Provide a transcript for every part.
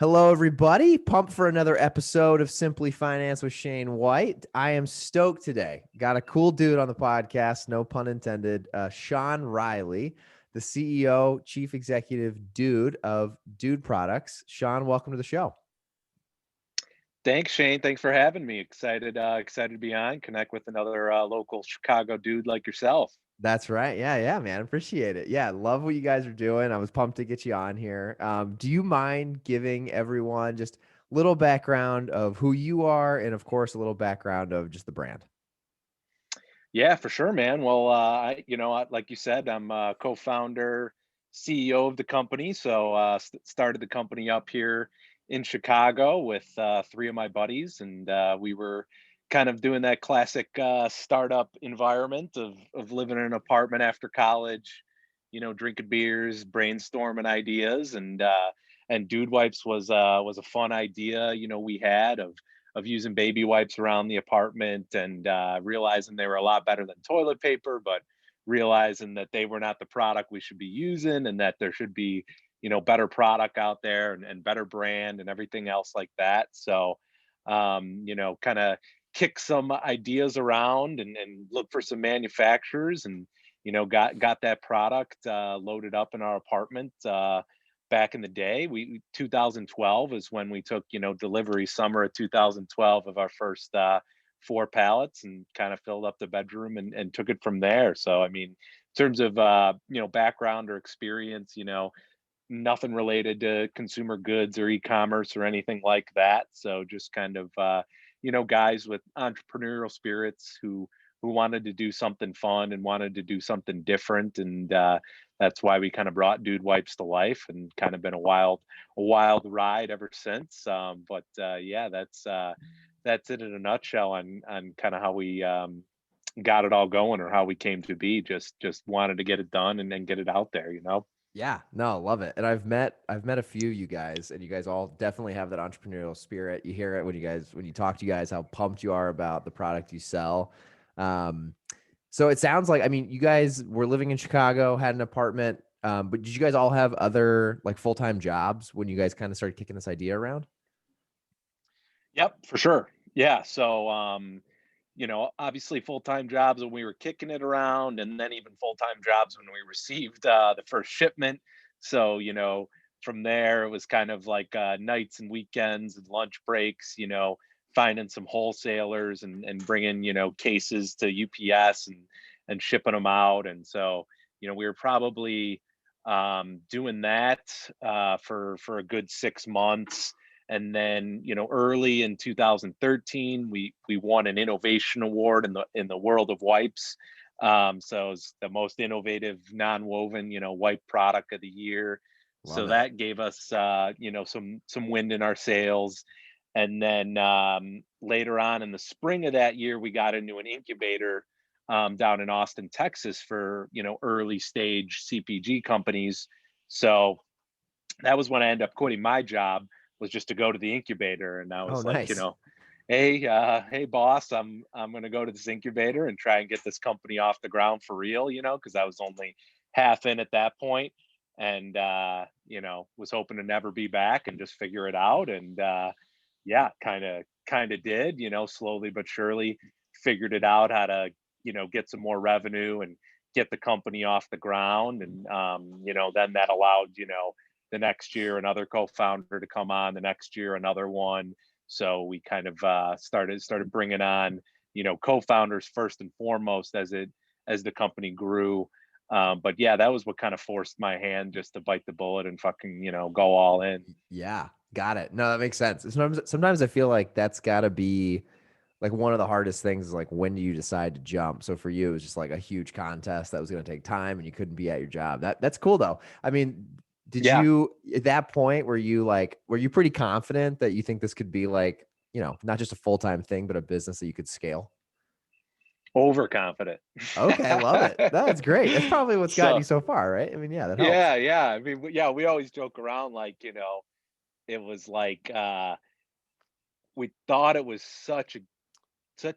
Hello, everybody. Pumped for another episode of Simply Finance with Shane White. I am stoked today. Got a cool dude on the podcast, no pun intended. Sean Riley, the CEO, Chief Executive Dude of Dude Products. Sean, welcome to the show. Thanks, Shane. Thanks for having me. Excited to be on, connect with another local Chicago dude like yourself. That's right. Yeah, man. Appreciate it. Yeah, love what you guys are doing. I was pumped to get you on here. Do you mind giving everyone just a little background of who you are and, of course, a little background of just the brand? Yeah, for sure, man. Well, like you said, I'm co-founder, CEO of the company. So started the company up here in Chicago with three of my buddies, and we were kind of doing that classic startup environment of living in an apartment after college, drinking beers, brainstorming ideas, and Dude Wipes was a fun idea, we had of using baby wipes around the apartment and realizing they were a lot better than toilet paper, but realizing that they were not the product we should be using and that there should be, better product out there and better brand and everything else like that. So, kind of kick some ideas around and look for some manufacturers and, got that product loaded up in our apartment. Back in the day. We 2012 is when we took, delivery summer of 2012 of our first four pallets and kind of filled up the bedroom and took it from there. So I mean, in terms of background or experience, nothing related to consumer goods or e-commerce or anything like that. So just kind of guys with entrepreneurial spirits who wanted to do something fun and wanted to do something different. And that's why we kind of brought Dude Wipes to life and kind of been a wild ride ever since. But yeah, that's it in a nutshell on kind of how we got it all going or how we came to be. Just wanted to get it done and then get it out there. Yeah, no, love it. And I've met a few of you guys, and you guys all definitely have that entrepreneurial spirit. You hear it when you talk to you guys, how pumped you are about the product you sell. Um, so it sounds like, I mean, you guys were living in Chicago, had an apartment, but did you guys all have other like full-time jobs when you guys kind of started kicking this idea around? Yep, for sure. Yeah. So, obviously full-time jobs when we were kicking it around, and then even full-time jobs when we received the first shipment. So, from there it was kind of like nights and weekends and lunch breaks, finding some wholesalers and bringing, cases to UPS and shipping them out. And so, we were probably doing that for a good 6 months. And then, early in 2013, we won an innovation award in the world of wipes. So it's the most innovative non-woven, wipe product of the year. Love So it. that gave us, some wind in our sails. And then later on in the spring of that year, we got into an incubator down in Austin, Texas, for early stage CPG companies. So that was when I ended up quitting my job, was just to go to the incubator. And I Oh, was like, nice. hey boss, I'm gonna go to this incubator and try and get this company off the ground for real, because I was only half in at that point, and was hoping to never be back and just figure it out. And yeah, kind of did, slowly but surely figured it out how to, get some more revenue and get the company off the ground. And then that allowed, the next year another co-founder to come on, the next year another one. So we kind of started bringing on, co-founders first and foremost as the company grew. But yeah, that was what kind of forced my hand just to bite the bullet and fucking, go all in. Yeah, got it. No, that makes sense. Sometimes I feel like that's got to be like one of the hardest things is like when do you decide to jump? So for you, it was just like a huge contest that was going to take time and you couldn't be at your job. That's cool though. I mean, did Yeah, you at that point were you pretty confident that you think this could be like, not just a full-time thing, but a business that you could scale? overconfident. Okay, I love it. That's great. That's probably what's gotten So you so far, right? I mean, yeah, that helps. yeah. I mean, yeah, we always joke around like, it was like we thought it was such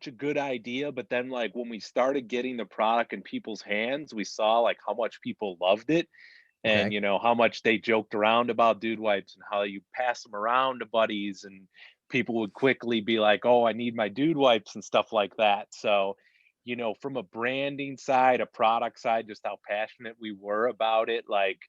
a good idea, but then like when we started getting the product in people's hands, we saw like how much people loved it. and Okay. how much they joked around about dude wipes and how you pass them around to buddies, and people would quickly be like, "Oh, I need my dude wipes," and stuff like that. So, from a branding side, a product side, just how passionate we were about it, like,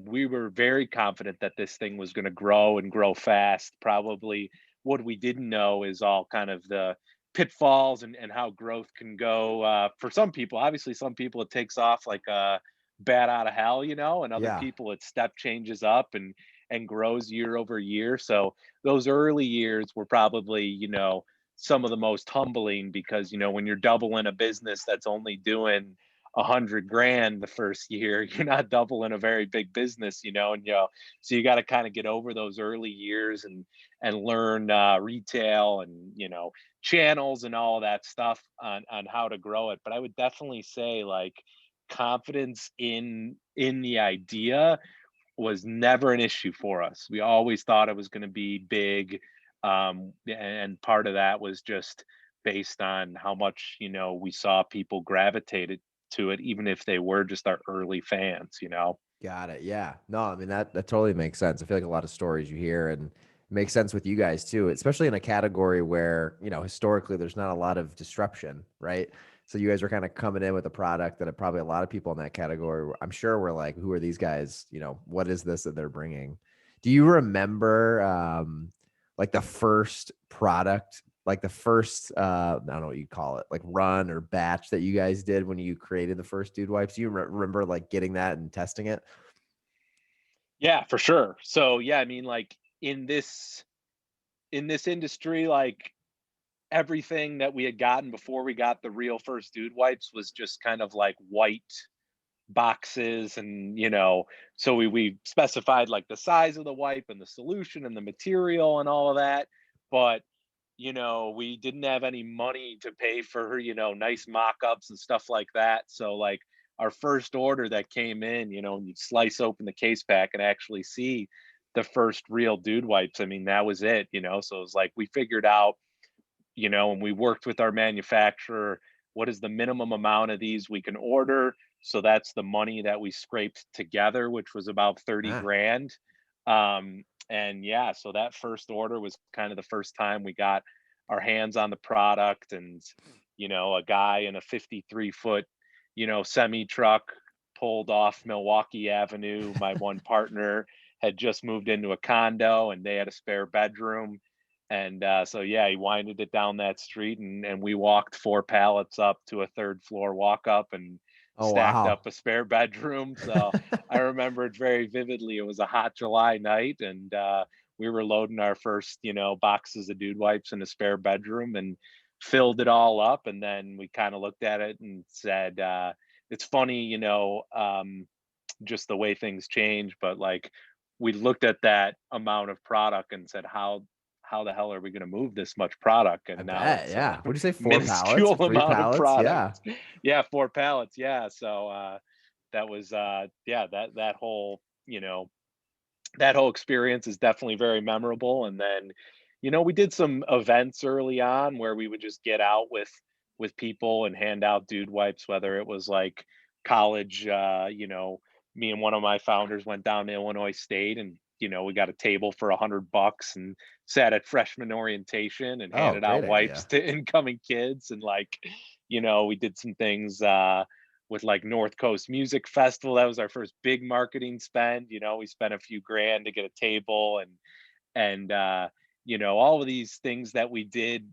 we were very confident that this thing was going to grow and grow fast. Probably what we didn't know is all kind of the pitfalls and how growth can go. For some people, obviously, some people it takes off like a bat out of hell, and other Yeah. people it step changes up and grows year over year. So those early years were probably, some of the most humbling because when you're doubling a business that's only doing 100 grand the first year, you're not doubling a very big business, and so you got to kind of get over those early years and learn retail and channels and all that stuff on how to grow it. But I would definitely say like confidence in the idea was never an issue for us. We always thought it was going to be big. And part of that was just based on how much, we saw people gravitated to it, even if they were just our early fans. Got it. Yeah. No, I mean that totally makes sense. I feel like a lot of stories you hear and it makes sense with you guys too, especially in a category where, historically there's not a lot of disruption, right? So you guys are kind of coming in with a product that probably a lot of people in that category, I'm sure were like, who are these guys? What is this that they're bringing? Do you remember like the first product, like the first I don't know what you call it, like run or batch that you guys did when you created the first dude wipes? Do you remember like getting that and testing it? Yeah, for sure. So yeah, I mean, like in this industry, like everything that we had gotten before we got the real first dude wipes was just kind of like white boxes, and so we specified like the size of the wipe and the solution and the material and all of that. But we didn't have any money to pay for nice mock-ups and stuff like that. So like our first order that came in, and you slice open the case pack and actually see the first real dude wipes. I mean, that was it. So it was like we figured out, and we worked with our manufacturer, what is the minimum amount of these we can order. So that's the money that we scraped together, which was about 30 Ah, grand. And yeah, so that first order was kind of the first time we got our hands on the product. And a guy in a 53-foot semi truck pulled off Milwaukee Avenue. My one partner had just moved into a condo and they had a spare bedroom. And so yeah, he winded it down that street, and we walked 4 pallets up to a third floor walk up and oh stacked wow. up a spare bedroom. So I remember it very vividly. It was a hot July night, and we were loading our first, boxes of dude wipes in a spare bedroom and filled it all up. And then we kind of looked at it and said, it's funny, just the way things change, but like we looked at that amount of product and said, how the hell are we going to move this much product? I And now bet. it's a Yeah. What'd you say? 4 pallets or minuscule three amount of pallets? product. Yeah. Yeah, 4 pallets. Yeah. So that was yeah, that whole, that whole experience is definitely very memorable. And then, we did some events early on where we would just get out with people and hand out dude wipes, whether it was like college, me and one of my founders went down to Illinois State, and we got a table for $100 and sat at freshman orientation and Oh, handed great out wipes idea. to incoming kids. And like, we did some things with like North Coast Music Festival. That was our first big marketing spend. We spent a few grand to get a table, and all of these things that we did,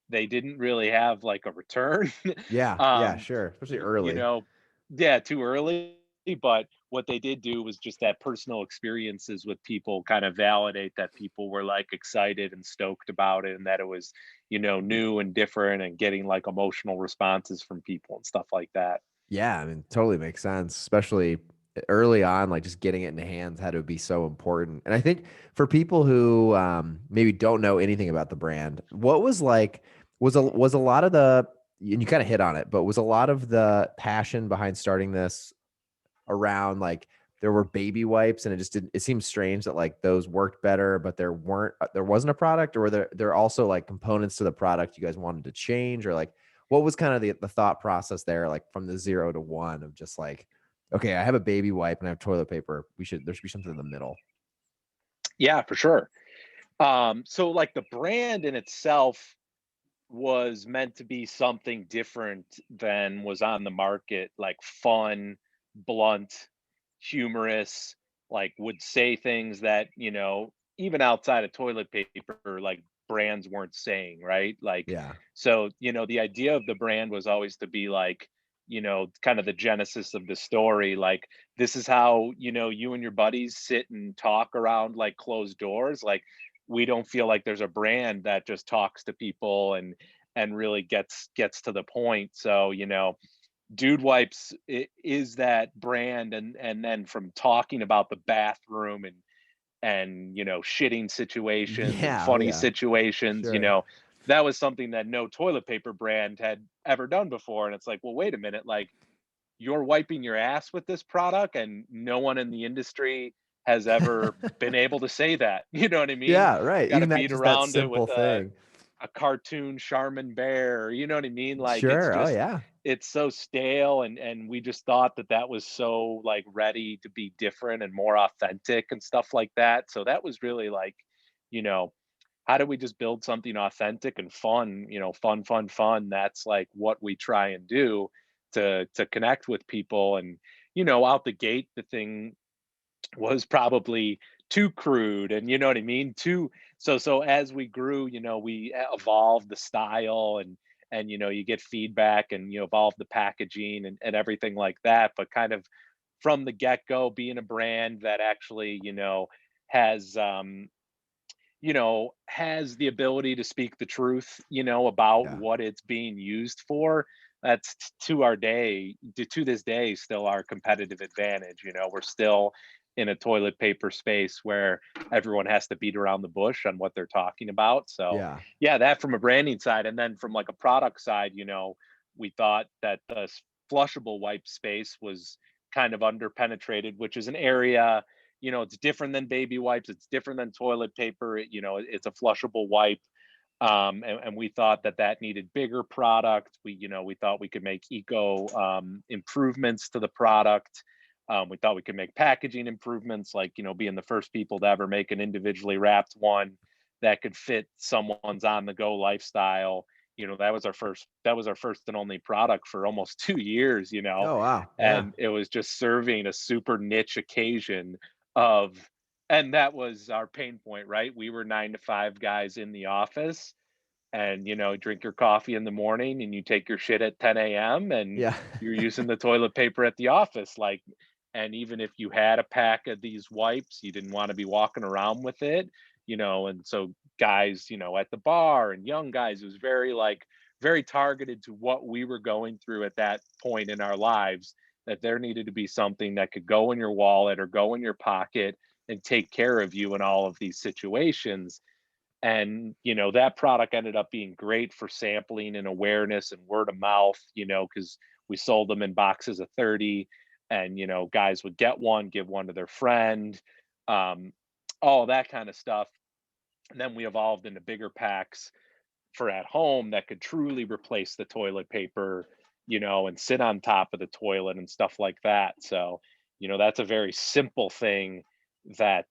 they didn't really have like a return. Yeah. Yeah. um, Sure. Especially y- you early. know, yeah, too early. But what they did do was just that personal experiences with people kind of validate that people were like excited and stoked about it, and that it was, new and different, and getting like emotional responses from people and stuff like that. Yeah, I mean, totally makes sense, especially early on, like just getting it into hands had to be so important. And I think for people who maybe don't know anything about the brand, what was like was a lot of the and you kind of hit on it, but was a lot of the passion behind starting this around like there were baby wipes and it just didn't it seems strange that like those worked better, but there wasn't a product, or were there also like components to the product you guys wanted to change, or like what was kind of the thought process there, like from the 0 to 1 of just like Okay, I have a baby wipe and I have toilet paper. There should be something in the middle. Yeah, for sure. So like the brand in itself was meant to be something different than was on the market, like fun, blunt, humorous, like would say things that, even outside of toilet paper, like brands weren't saying, right? Like, Yeah. so, the idea of the brand was always to be like, kind of the genesis of the story. Like, this is how, you and your buddies sit and talk around like closed doors. Like, we don't feel like there's a brand that just talks to people and really gets to the point. So, Dude Wipes is that brand, and then from talking about the bathroom and shitting situations and Yeah. Oh funny yeah. situations, Sure. that was something that no toilet paper brand had ever done before. And it's like, well, wait a minute, like you're wiping your ass with this product, and no one in the industry has ever been able to say that. You know what I mean? Yeah, right. Got to Even that beat just that around it simple with thing. a cartoon Charmin bear, you know what I mean? Like it's Sure. Oh just yeah. it's so stale, and we just thought that that was so like ready to be different and more authentic and stuff like that. So that was really like, you know, how do we just build something authentic and fun, fun, fun, fun. That's like what we try and do to connect with people. And out the gate the thing was probably too crude, and you know what I mean, too. So as we grew, we evolved the style, and you get feedback, and you evolve the packaging and everything like that. But kind of from the get-go, being a brand that actually has has the ability to speak the truth, about Yeah. what it's being used for. That's to our day, to this day, still our competitive advantage. We're still in a toilet paper space where everyone has to beat around the bush on what they're talking about. So, Yeah. yeah, that from a branding side. And then from like a product side, we thought that the flushable wipe space was kind of underpenetrated, which is an area, it's different than baby wipes. It's different than toilet paper. It's a flushable wipe. And we thought that that needed bigger product. We thought we could make eco improvements to the product. We thought we could make packaging improvements, like, being the first people to ever make an individually wrapped one that could fit someone's on the go lifestyle. That was our first and only product for almost 2 years, Oh wow. Yeah. and it was just serving a super niche occasion of, and that was our pain point, right? We were 9 to 5 guys in the office, and drink your coffee in the morning and you take your shit at 10 a.m. and Yeah. you're using the toilet paper at the office. Like, and even if you had a pack of these wipes, you didn't want to be walking around with it, and so guys, at the bar, and young guys, it was very like very targeted to what we were going through at that point in our lives, that there needed to be something that could go in your wallet or go in your pocket and take care of you in all of these situations. And that product ended up being great for sampling and awareness and word of mouth, because we sold them in boxes of 30, and guys would get one, give one to their friend, um, all that kind of stuff. And then we evolved into bigger packs for at home that could truly replace the toilet paper, and sit on top of the toilet and stuff like that. So, that's a very simple thing that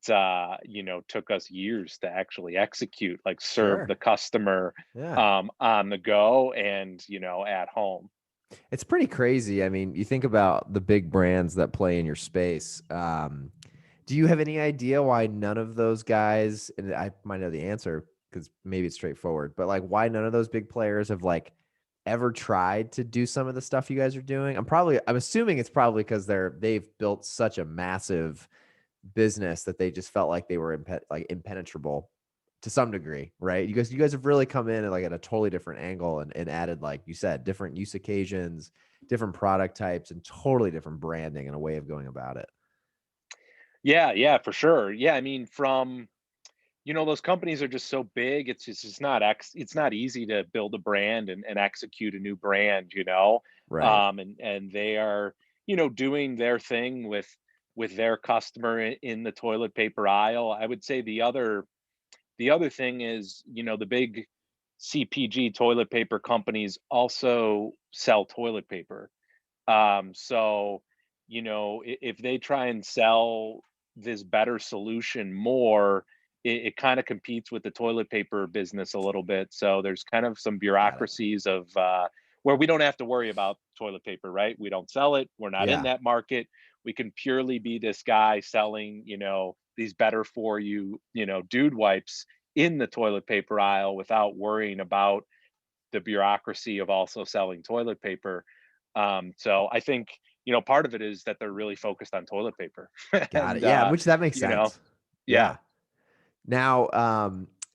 took us years to actually execute, like serve Sure. the customer Yeah. on the go and at home. It's pretty crazy. I mean, you think about the big brands that play in your space. Do you have any idea why none of those guys, and I might know the answer because maybe it's straightforward, but like why none of those big players have like ever tried to do some of the stuff you guys are doing? I'm assuming it's probably because they've built such a massive business that they just felt like they were like impenetrable to some degree, right? You guys have really come in at a totally different angle and added, like you said, different use occasions, different product types, and totally different branding and a way of going about it. Yeah, yeah, for sure. Yeah, I mean, from those companies are just so big. It's not easy to build a brand and execute a new brand, Right. and they are, doing their thing with their customer in the toilet paper aisle. I would say the other thing is, the big CPG toilet paper companies also sell toilet paper. So if they try and sell this better solution more, it kind of competes with the toilet paper business a little bit. So there's kind of some Got it. bureaucracies of where we don't have to worry about toilet paper, right? We don't sell it. We're not in Yeah. that market. We can purely be this guy selling, these better for you, dude wipes in the toilet paper aisle without worrying about the bureaucracy of also selling toilet paper. So I think, part of it is that they're really focused on toilet paper. Got it. and, Yeah, which that makes you know, sense. yeah. Yeah. Now,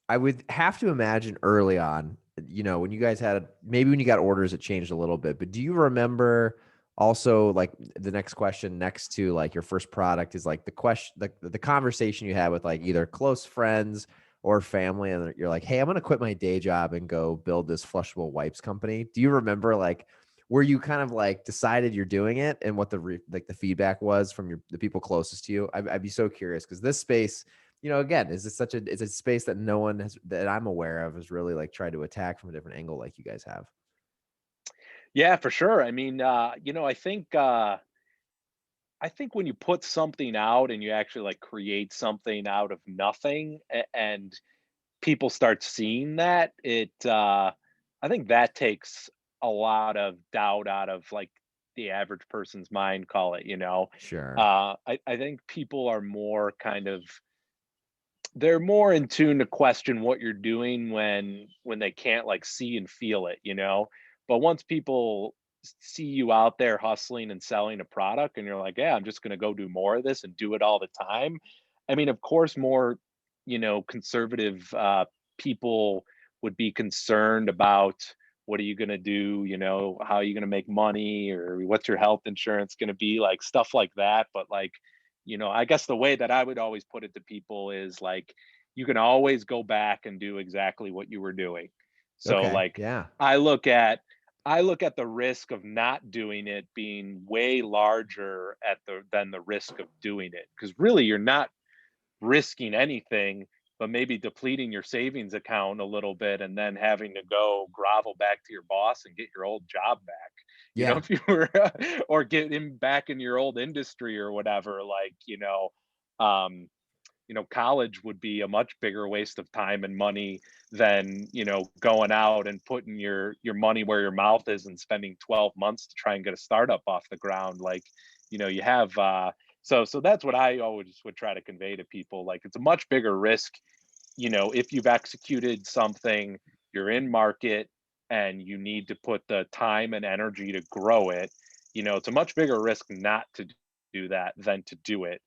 I would have to imagine early on, when you guys had maybe when you got orders, it changed a little bit. But do you remember also like the next question next to like your first product is like the question, the conversation you had with like either close friends or family, and you're like, "Hey, I'm gonna quit my day job and go build this flushable wipes company." Do you remember like where you kind of like decided you're doing it and what like the feedback was from the people closest to you? I'd be so curious because this space again, is this such a it's a space that no one has that I'm aware of has really like tried to attack from a different angle like you guys have. Yeah, for sure. I mean, I think when you put something out and you actually like create something out of nothing, and people start seeing that, I think that takes a lot of doubt out of like the average person's mind, call it, Sure. I think people are more they're more in tune to question what you're doing when they can't like see and feel it. But once people see you out there hustling and selling a product and you're like, yeah, I'm just going to go do more of this and do it all the time. I mean, of course, more conservative people would be concerned about what are you going to do, how are you going to make money, or what's your health insurance going to be, like stuff like that. But like, I guess the way that I would always put it to people is like, you can always go back and do exactly what you were doing. So Okay. like, Yeah. I look at I look at the risk of not doing it being way larger than the risk of doing it, because really you're not risking anything, but maybe depleting your savings account a little bit and then having to go grovel back to your boss and get your old job back. Yeah. If you were, or get him back in your old industry or whatever, like, um, college would be a much bigger waste of time and money than, going out and putting your money where your mouth is and spending 12 months to try and get a startup off the ground. Like, you have so that's what I always would try to convey to people. Like, it's a much bigger risk, if you've executed something, you're in market, and you need to put the time and energy to grow it. It's a much bigger risk not to do that than to do it.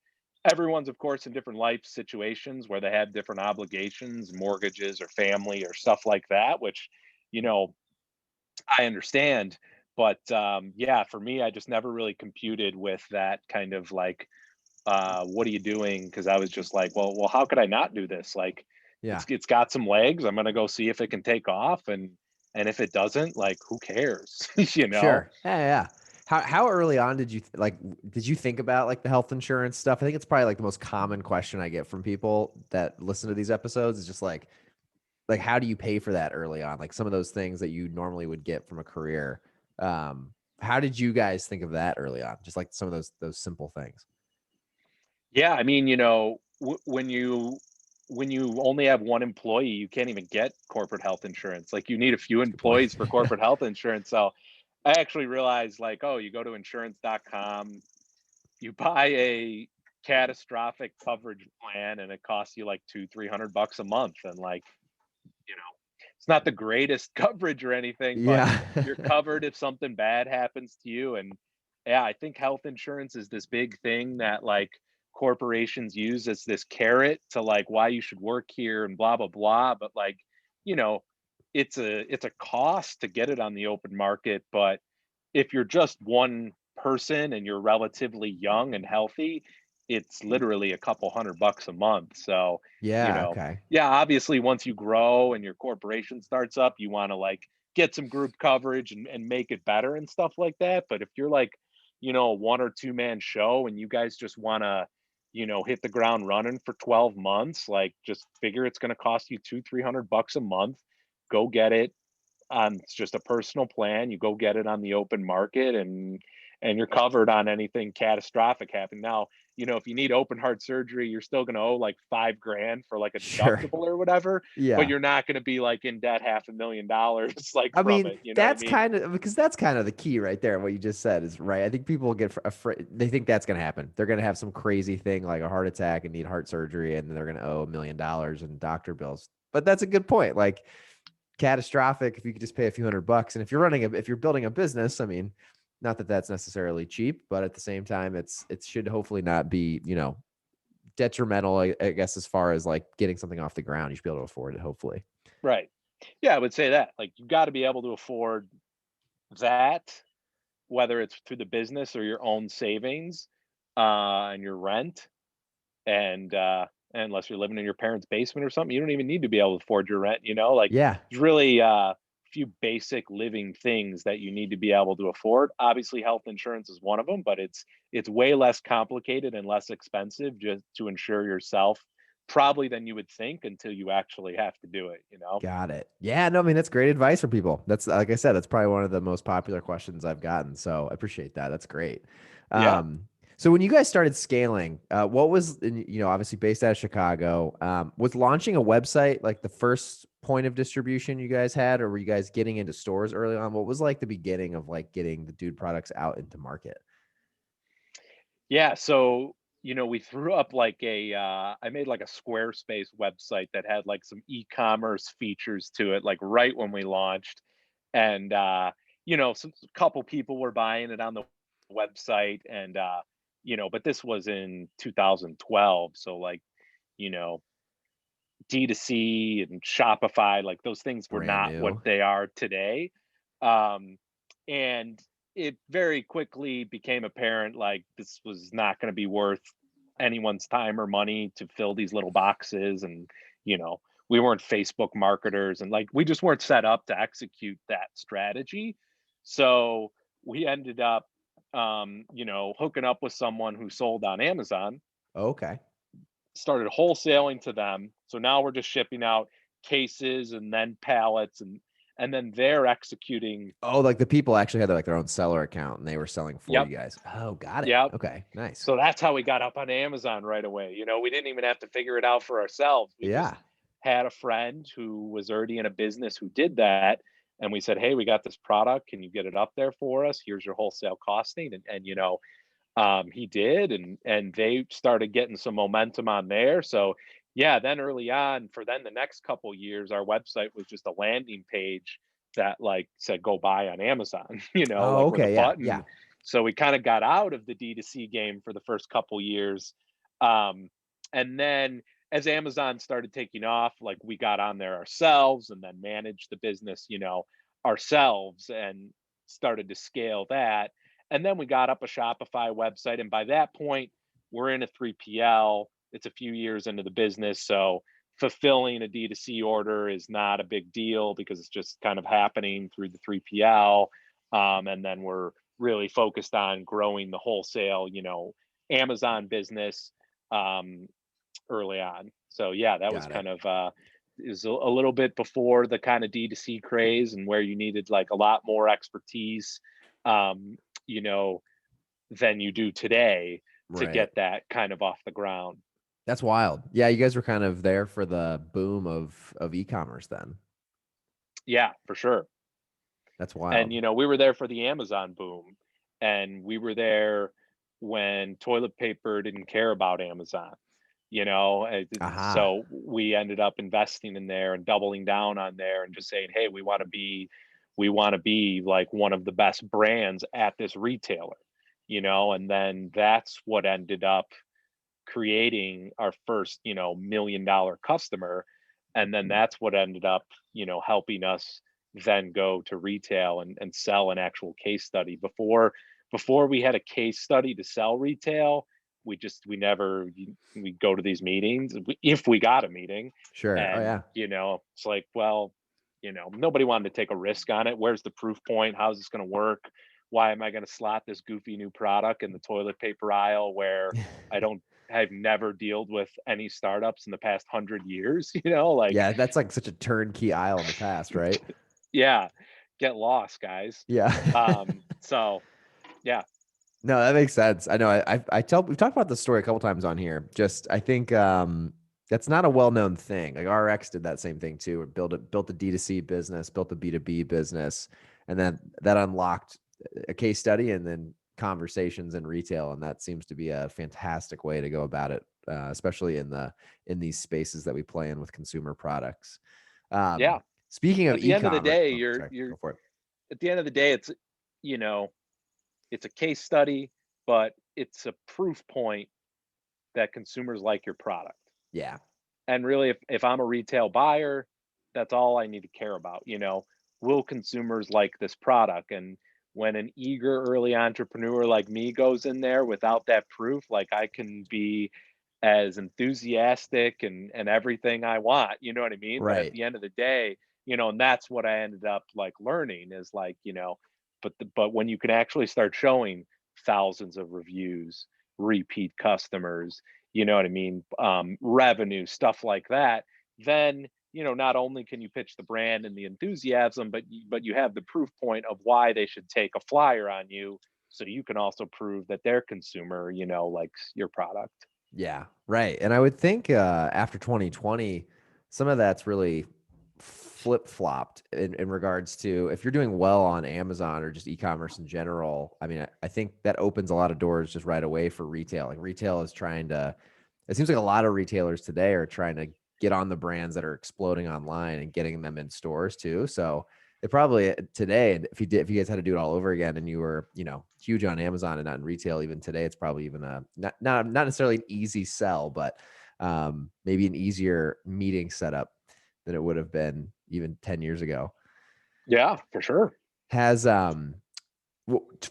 Everyone's, of course, in different life situations where they have different obligations, mortgages or family or stuff like that, which, you know, I understand. But yeah, for me, I just never really computed with that kind of like, what are you doing? Because I was just like, well, how could I not do this? Like, Yeah. it's got some legs. I'm gonna go see if it can take off, and if it doesn't, like, who cares? you know? Sure. Yeah. Yeah. How early on did you did you think about like the health insurance stuff? I think it's probably like the most common question I get from people that listen to these episodes is just like how do you pay for that early on? Like some of those things that you normally would get from a career. How did you guys think of that early on? Just like some of those simple things. Yeah, I mean, when you only have one employee, you can't even get corporate health insurance. Like, you need a few That's a good point. employees for corporate health insurance. So I actually realized, like, oh, you go to insurance.com, you buy a catastrophic coverage plan, and it costs you like 200-300 bucks a month. And like, you know, it's not the greatest coverage or anything, but Yeah. you're covered if something bad happens to you. And yeah, I think health insurance is this big thing that like corporations use as this carrot to like why you should work here and blah blah blah. But like, you know, it's a cost to get it on the open market. But if you're just one person and you're relatively young and healthy, it's literally a couple $100 a month. So, you Yeah. know, Okay. yeah, obviously once you grow and your corporation starts up, you want to like get some group coverage and make it better and stuff like that. But if you're like, a one or two man show and you guys just want to, hit the ground running for 12 months, like just figure it's going to cost you 200-300 bucks a month. Go get it. It's just a personal plan. You go get it on the open market, and you're covered on anything catastrophic happening. Now, if you need open heart surgery, you're still going to owe like 5 grand for like a Sure. deductible or whatever, but Yeah. you're not going to be like in debt $500,000 like I from mean, it. You know what I that's mean? kind of because that's kind of the key right there. What you just said is right. I think people get afraid. They think that's going to happen. They're going to have some crazy thing like a heart attack and need heart surgery, and then they're going to owe $1 million in doctor bills. But that's a good point. Like catastrophic, if you could just pay a few $100, and if you're building a business, I mean, not that that's necessarily cheap, but at the same time, it should hopefully not be detrimental. I guess as far as like getting something off the ground, you should be able to afford it. Hopefully. Right. Yeah, I would say that. Like, you got to be able to afford that, whether it's through the business or your own savings, and your rent. And unless you're living in your parents' basement or something, you don't even need to be able to afford your rent. Like, Yeah. there's really few basic living things that you need to be able to afford. Obviously, health insurance is one of them, but it's way less complicated and less expensive just to insure yourself, probably, than you would think until you actually have to do it. Got it. Yeah, no, I mean that's great advice for people. That's like I said, that's probably one of the most popular questions I've gotten. So I appreciate that. That's great. Yeah. Um, so when you guys started scaling, what was obviously based out of Chicago, was launching a website like the first point of distribution you guys had, or were you guys getting into stores early on? What was like the beginning of like getting the dude products out into market? Yeah, so, we threw up like I made like a Squarespace website that had like some e-commerce features to it, like right when we launched. And a couple people were buying it on the website, and but this was in 2012, so like, you know, D2C and Shopify, like those things were Brand not what new. they are today. Um, and it very quickly became apparent like this was not going to be worth anyone's time or money to fill these little boxes. And, you know, we weren't Facebook marketers, and like we just weren't set up to execute that strategy. So we ended up, hooking up with someone who sold on Amazon, Okay. started wholesaling to them. So now we're just shipping out cases and then pallets, and then they're executing. Oh, like the people actually had like their own seller account and they were selling for Yep. you guys. Oh, got it. Yep. Okay, nice. So that's how we got up on Amazon right away. We didn't even have to figure it out for ourselves. We just Yeah. had a friend who was already in a business who did that. And we said, hey, we got this product. Can you get it up there for us? Here's your wholesale costing. And he did, and they started getting some momentum on there. So yeah, then early on, for then the next couple years, our website was just a landing page that like said go buy on Amazon, Oh, like with a okay. Yeah. button. Yeah. So we kind of got out of the D2C game for the first couple years. Um, and then as Amazon started taking off, like we got on there ourselves and then managed the business, ourselves, and started to scale that. And then we got up a Shopify website. And by that point, we're in a 3PL. It's a few years into the business. So fulfilling a D2C order is not a big deal because it's just kind of happening through the 3PL. And then we're really focused on growing the wholesale, Amazon business, um, early on. So yeah, that was Got it. kind of is a little bit before the kind of D2C craze, and where you needed like a lot more expertise, um, you know, than you do today to Right. get that kind of off the ground. That's wild. Yeah, you guys were kind of there for the boom of e-commerce then. Yeah, for sure. That's And wild. we were there for the Amazon boom, and we were there when toilet paper didn't care about Amazon. Aha. So we ended up investing in there and doubling down on there and just saying, hey, we want to be like one of the best brands at this retailer. And then that's what ended up creating our first, $1 million customer. And then that's what ended up, helping us then go to retail and sell an actual case study. Before we had a case study to sell retail, we never we go to these meetings if we got a meeting. Sure. Oh And yeah. it's like, well, nobody wanted to take a risk on it. Where's the proof point? How's this going to work? Why am I going to slot this goofy new product in the toilet paper aisle where I don't I've never dealt with any startups in the past 100 years, like, Yeah, that's like such a turnkey aisle in the past, right? yeah, get lost, guys. Yeah. So yeah. No, that makes sense. I know. We've talked about the story a couple times on here. Just I think that's not a well-known thing. Like RX did that same thing too. Built a D2C business, built a B2B business, and then that unlocked a case study and then conversations in retail. And that seems to be a fantastic way to go about it, especially in these spaces that we play in with consumer products. Yeah. Speaking of At the end of the e-commerce, day, oh, sorry, you're go for it. at the end of the day, it's, you know, it's a case study, but it's a proof point that consumers like your product. Yeah, And really, if I'm a retail buyer, that's all I need to care about. Will consumers like this product? And when an eager early entrepreneur like me goes in there without that proof, like I can be as enthusiastic and everything I want, you know what I mean? But at right. the end of the day, and that's what I ended up like learning is like, but when you can actually start showing thousands of reviews, repeat customers, you know what I mean? Revenue, stuff like that, then not only can you pitch the brand and the enthusiasm, but you have the proof point of why they should take a flyer on you, so you can also prove that their consumer, likes your product. Yeah, right. And I would think after 2020, some of that's really flip-flopped in regards to if you're doing well on Amazon or just e-commerce in general. I mean, I think that opens a lot of doors just right away for retail. Like retail is trying to, it seems like a lot of retailers today are trying to get on the brands that are exploding online and getting them in stores too. So it probably today, if you guys had to do it all over again and you were, huge on Amazon and not in retail, even today, it's probably even a not necessarily an easy sell, but maybe an easier meeting setup than it would have been even 10 years ago. Yeah, for sure. Has for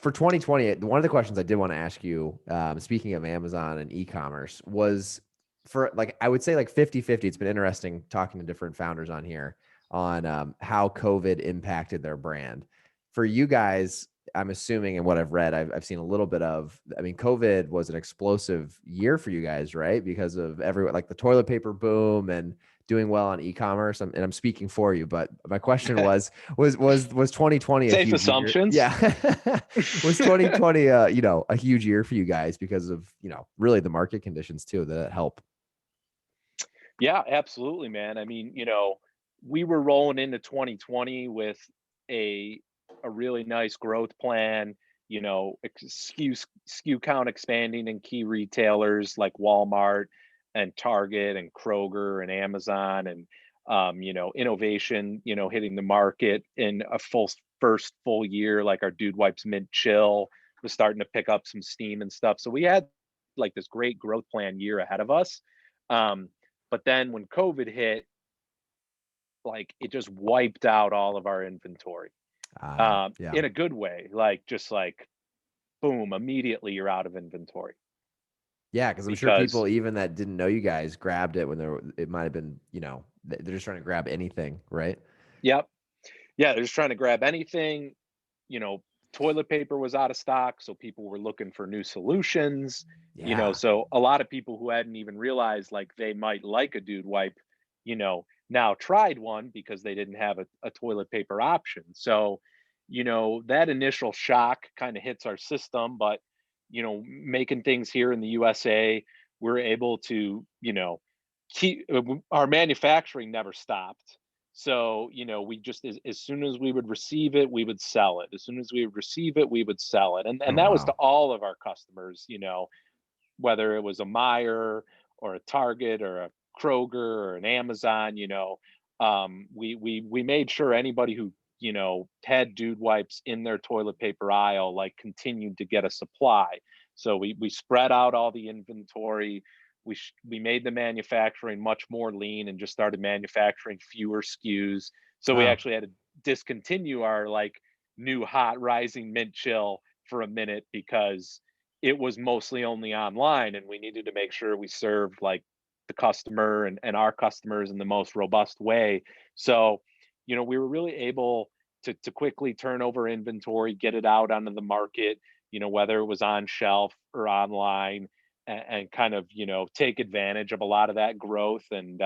2020, one of the questions I did want to ask you, speaking of Amazon and e-commerce, was for like, I would say like 50-50. It's been interesting talking to different founders on here on how COVID impacted their brand. For you guys, I'm assuming, and what I've read, I've seen a little bit of, I mean, COVID was an explosive year for you guys, right? Because of everyone, like the toilet paper boom and doing well on e-commerce. And I'm speaking for you, but my question was 2020 a Safe huge year? assumptions. Yeah. Was 2020 a huge year for you guys because of, really the market conditions too that help? Yeah, absolutely, man. I mean, we were rolling into 2020 with a a really nice growth plan, SKU count expanding in key retailers like Walmart and Target and Kroger and Amazon, and innovation, hitting the market in a first full year, like our Dude Wipes Mint Chill was starting to pick up some steam and stuff. So we had like this great growth plan year ahead of us. Um, but then when COVID hit, like it just wiped out all of our inventory, Yeah. in a good way. Like just like boom, immediately you're out of inventory Yeah, because I'm sure because people even that didn't know you guys grabbed it when it might have been, they're just trying to grab anything, right? yep, yeah, they're just trying to grab anything. You know, Toilet paper was out of stock, so people were looking for new solutions. Yeah. So a lot of people who hadn't even realized like they might like a dude wipe, now tried one because they didn't have a toilet paper option. So, that initial shock kind of hits our system, but making things here in the USA, we're able to, keep our manufacturing never stopped. So, we just as soon as we would receive it, we would sell it. As soon as we would receive it, we would sell it. And Oh, that was to wow. all of our customers, whether it was a Meyer or a Target or a Kroger or an Amazon, we made sure anybody who, had Dude Wipes in their toilet paper aisle like continued to get a supply. So we spread out all the inventory. We made the manufacturing much more lean and just started manufacturing fewer SKUs. So we Oh, actually had to discontinue our like new hot rising mint chill for a minute because it was mostly only online, and we needed to make sure we served like the customer and our customers in the most robust way. So, we were really able to quickly turn over inventory, get it out onto the market, whether it was on shelf or online, and kind of, take advantage of a lot of that growth. And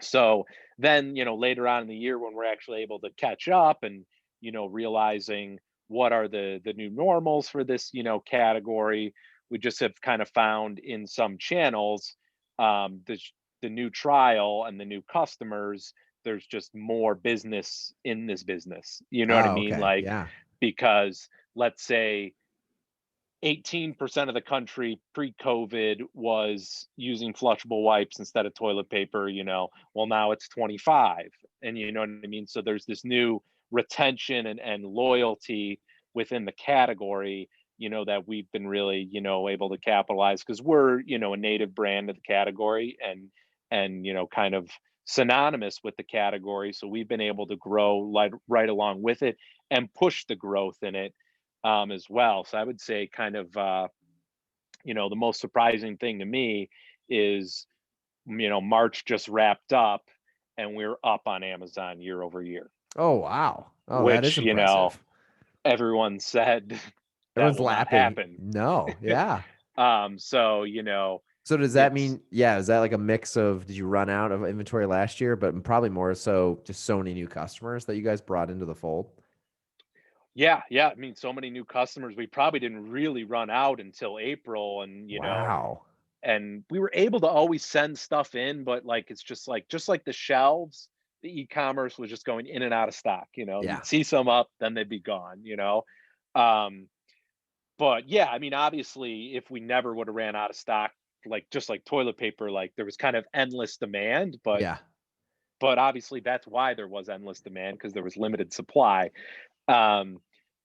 so then, later on in the year when we're actually able to catch up and, realizing what are the new normals for this, category. We just have kind of found in some channels, the new trial and the new customers, there's just more business in this business. You know what I Oh, mean? okay. Like, Yeah. because let's say 18% of the country pre-COVID was using flushable wipes instead of toilet paper, well, now it's 25. And you know what I mean? So there's this new retention and loyalty within the category, that we've been really, able to capitalize because we're, a native brand of the category and, kind of synonymous with the category. So we've been able to grow right along with it and push the growth in it, as well. So I would say kind of, the most surprising thing to me is, March just wrapped up and we're up on Amazon year over year, Oh, wow. Oh, that is which, impressive. everyone said that Everyone's will not lapping. happen. No. Yeah. So, So does that it's, mean, yeah, is that like a mix of, did you run out of inventory last year, but probably more so just so many new customers that you guys brought into the fold? yeah, yeah. I mean, so many new customers. We probably didn't really run out until April, and Wow. and we were able to always send stuff in, but like it's just like the shelves, the e-commerce was just going in and out of stock. Yeah. You'd see some up, then they'd be gone. Um, but yeah, I mean, obviously, if we never would have ran out of stock, like just like toilet paper, like there was kind of endless demand, but Yeah. obviously that's why there was endless demand because there was limited supply. Um,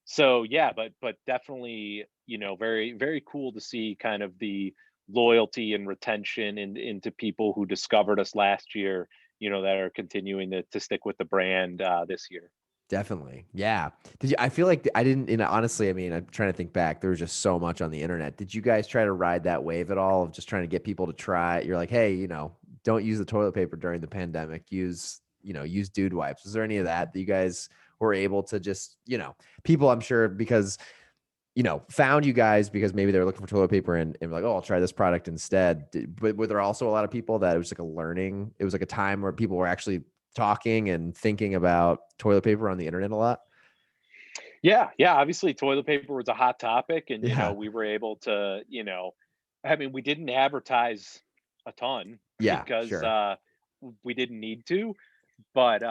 so yeah, but definitely, very, very cool to see kind of the loyalty and retention into people who discovered us last year, that are continuing to stick with the brand, this year. Definitely. Yeah. Did you, I feel like I didn't, honestly, I mean, I'm trying to think back. There was just so much on the internet. Did you guys try to ride that wave at all of just trying to get people to try? You're like, hey, don't use the toilet paper during the pandemic. Use dude wipes. Was there any of that you guys were able to just, people, I'm sure, because, found you guys because maybe they were looking for toilet paper and like, oh, I'll try this product instead. But were there also a lot of people that it was like it was like a time where people were actually talking and thinking about toilet paper on the internet a lot? Yeah, yeah. Obviously, toilet paper was a hot topic, and Yeah. we were able to, I mean, we didn't advertise a ton Yeah, because sure. we didn't need to, but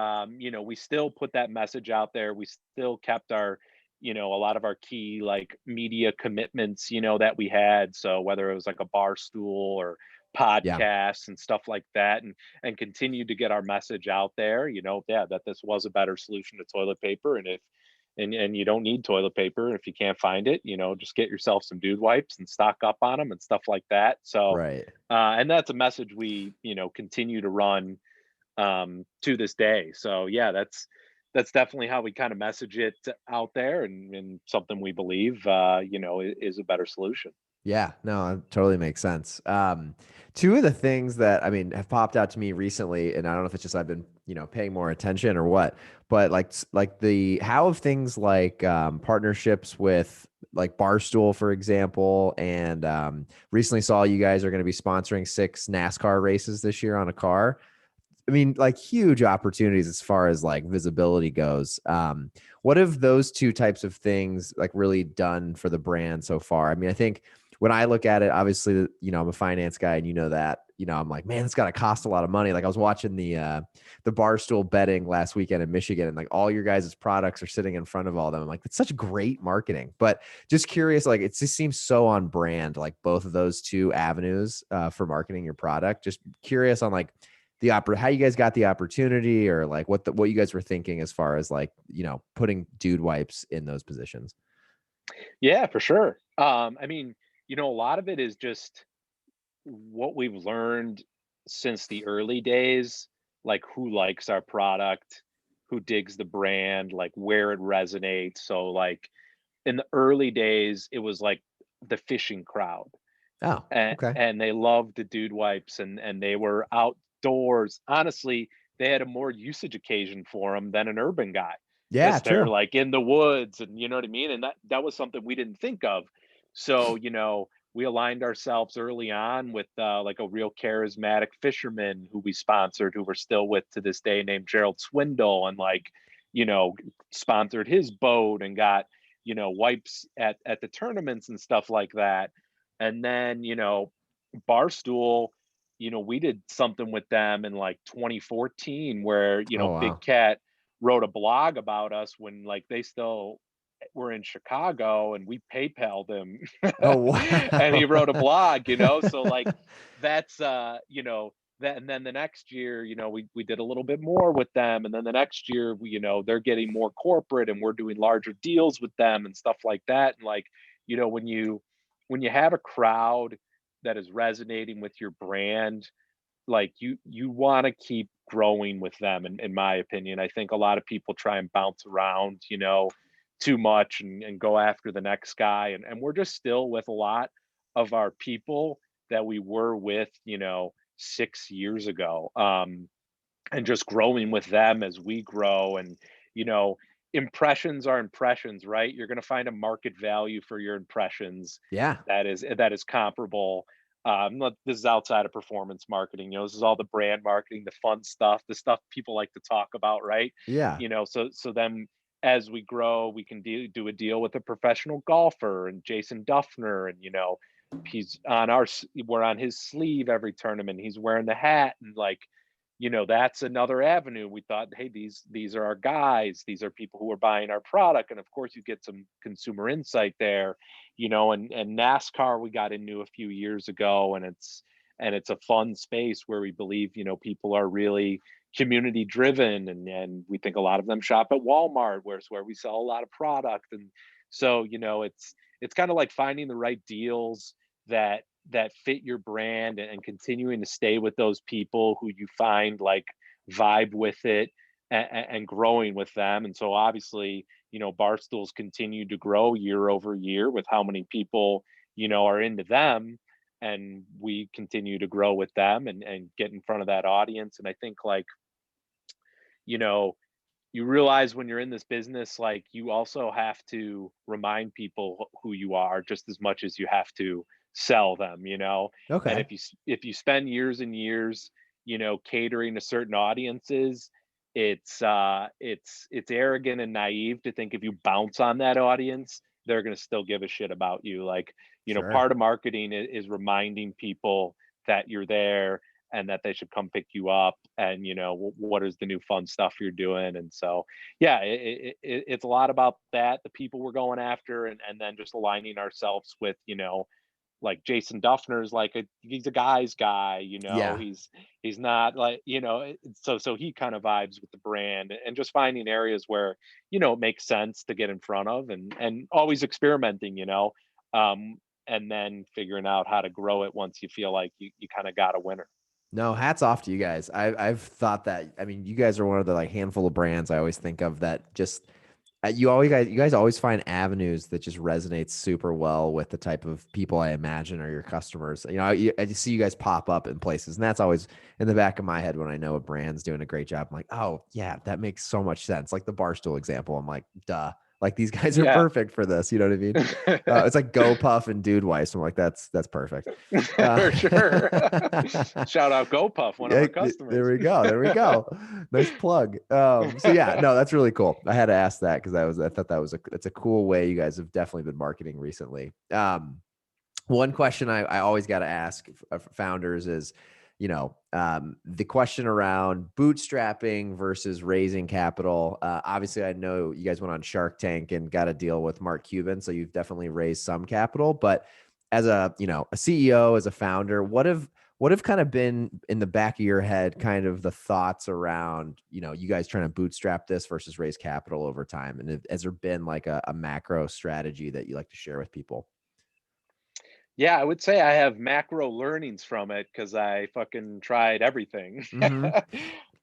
we still put that message out there. We still kept our, a lot of our key like media commitments, that we had. So whether it was like a bar stool or Yeah. podcasts and stuff like that, and continued to get our message out there, yeah, that this was a better solution to toilet paper. And if and you don't need toilet paper if you can't find it, just get yourself some dude wipes and stock up on them and stuff like that. So Right. and that's a message we, continue to run, to this day. So yeah, that's definitely how we kind of message it out there, and something we believe, is a better solution. Yeah, no, it totally makes sense. Two of the things that I mean have popped out to me recently, and I don't know if it's just I've been, paying more attention or what, but like the how have things like partnerships with like Barstool, for example, and recently saw you guys are going to be sponsoring 6 NASCAR races this year on a car. I mean, like huge opportunities as far as like visibility goes. What have those two types of things like really done for the brand so far? I mean, I think when I look at it, obviously, I'm a finance guy and that, I'm like, man, it's got to cost a lot of money. Like I was watching the Barstool betting last weekend in Michigan and like all your guys' products are sitting in front of all of them. I'm like, it's such great marketing, but just curious, like it just seems so on brand, like both of those two avenues for marketing your product. Just curious on like how you guys got the opportunity or like what you guys were thinking as far as like, putting dude wipes in those positions. Yeah, for sure. I mean, a lot of it is just what we've learned since the early days, like who likes our product, who digs the brand, like where it resonates. So like in the early days, it was like the fishing crowd, Oh, okay. and they loved the dude wipes, and they were outdoors. Honestly, they had a more usage occasion for them than an urban guy Yeah, because they're true. like in the woods, and you know what I mean. And that was something we didn't think of. So we aligned ourselves early on with like a real charismatic fisherman who we sponsored, who we're still with to this day, named Gerald Swindle, and like you know sponsored his boat and got wipes at the tournaments and stuff like that. And then, Barstool, we did something with them in like 2014 where, Oh Big wow. Cat wrote a blog about us when like they still were in Chicago, and we PayPal'd him Oh and he wrote a wow. blog, so like that's that. And then the next year, we did a little bit more with them, and then the next year they're getting more corporate and we're doing larger deals with them and stuff like that. And like, when you have a crowd that is resonating with your brand, like you want to keep growing with them, in my opinion. I think a lot of people try and bounce around, too much, and go after the next guy, and we're just still with a lot of our people that we were with 6 years ago, and just growing with them as we grow. And you know impressions are impressions, right? You're going to find a market value for your impressions Yeah. that is comparable. This is outside of performance marketing. This is all the brand marketing, the fun stuff, the stuff people like to talk about, right? Yeah. So then as we grow, we can do a deal with a professional golfer and Jason Duffner, and we're on his sleeve every tournament. He's wearing the hat, and like, that's another avenue. We thought, hey, these are our guys. These are people who are buying our product, and of course, you get some consumer insight there. And NASCAR we got into a few years ago, and it's a fun space where we believe people are really community driven, and we think a lot of them shop at Walmart, where we sell a lot of product. And so it's kind of like finding the right deals that fit your brand, and continuing to stay with those people who you find like vibe with it, and growing with them. And so obviously, Barstool's continued to grow year over year with how many people, are into them. And we continue to grow with them, and get in front of that audience. And I think like, you know, you realize when you're in this business, like you also have to remind people who you are just as much as you have to sell them. And Okay. if you spend years and years, catering to certain audiences, it's arrogant and naive to think if you bounce on that audience, they're going to still give a shit about you. Like, Sure. part of marketing is reminding people that you're there, and that they should come pick you up, and what is the new fun stuff you're doing. And so yeah, it's a lot about that, the people we're going after, and then just aligning ourselves with like Jason Duffner's like he's a guy's guy. Yeah. He's not like, so he kind of vibes with the brand, and just finding areas where it makes sense to get in front of, and always experimenting, um and then figuring out how to grow it once you feel like you kind of got a winner. No, hats off to you guys. I've thought that. I mean, you guys are one of the like handful of brands I always think of that just you guys always find avenues that just resonate super well with the type of people I imagine are your customers. I just see you guys pop up in places, and that's always in the back of my head when I know a brand's doing a great job. I'm like, oh yeah, that makes so much sense. Like the Barstool example, I'm like, duh. Like these guys are Yeah. perfect for this. You know what I mean? It's like Go Puff and Dude Weiss. I'm like, that's perfect. Uh, For sure. Shout out GoPuff, one of yeah, our there customers. we go. There we go. Nice plug. So yeah, no, that's really cool. I had to ask that because I thought that's a cool way you guys have definitely been marketing recently. One question I always got to ask founders is, the question around bootstrapping versus raising capital. Obviously, I know you guys went on Shark Tank and got a deal with Mark Cuban, so you've definitely raised some capital. But as a CEO, as a founder, what have kind of been in the back of your head, kind of the thoughts around, you guys trying to bootstrap this versus raise capital over time? And has there been like a macro strategy that you like to share with people? Yeah, I would say I have macro learnings from it because I fucking tried everything. Hmm.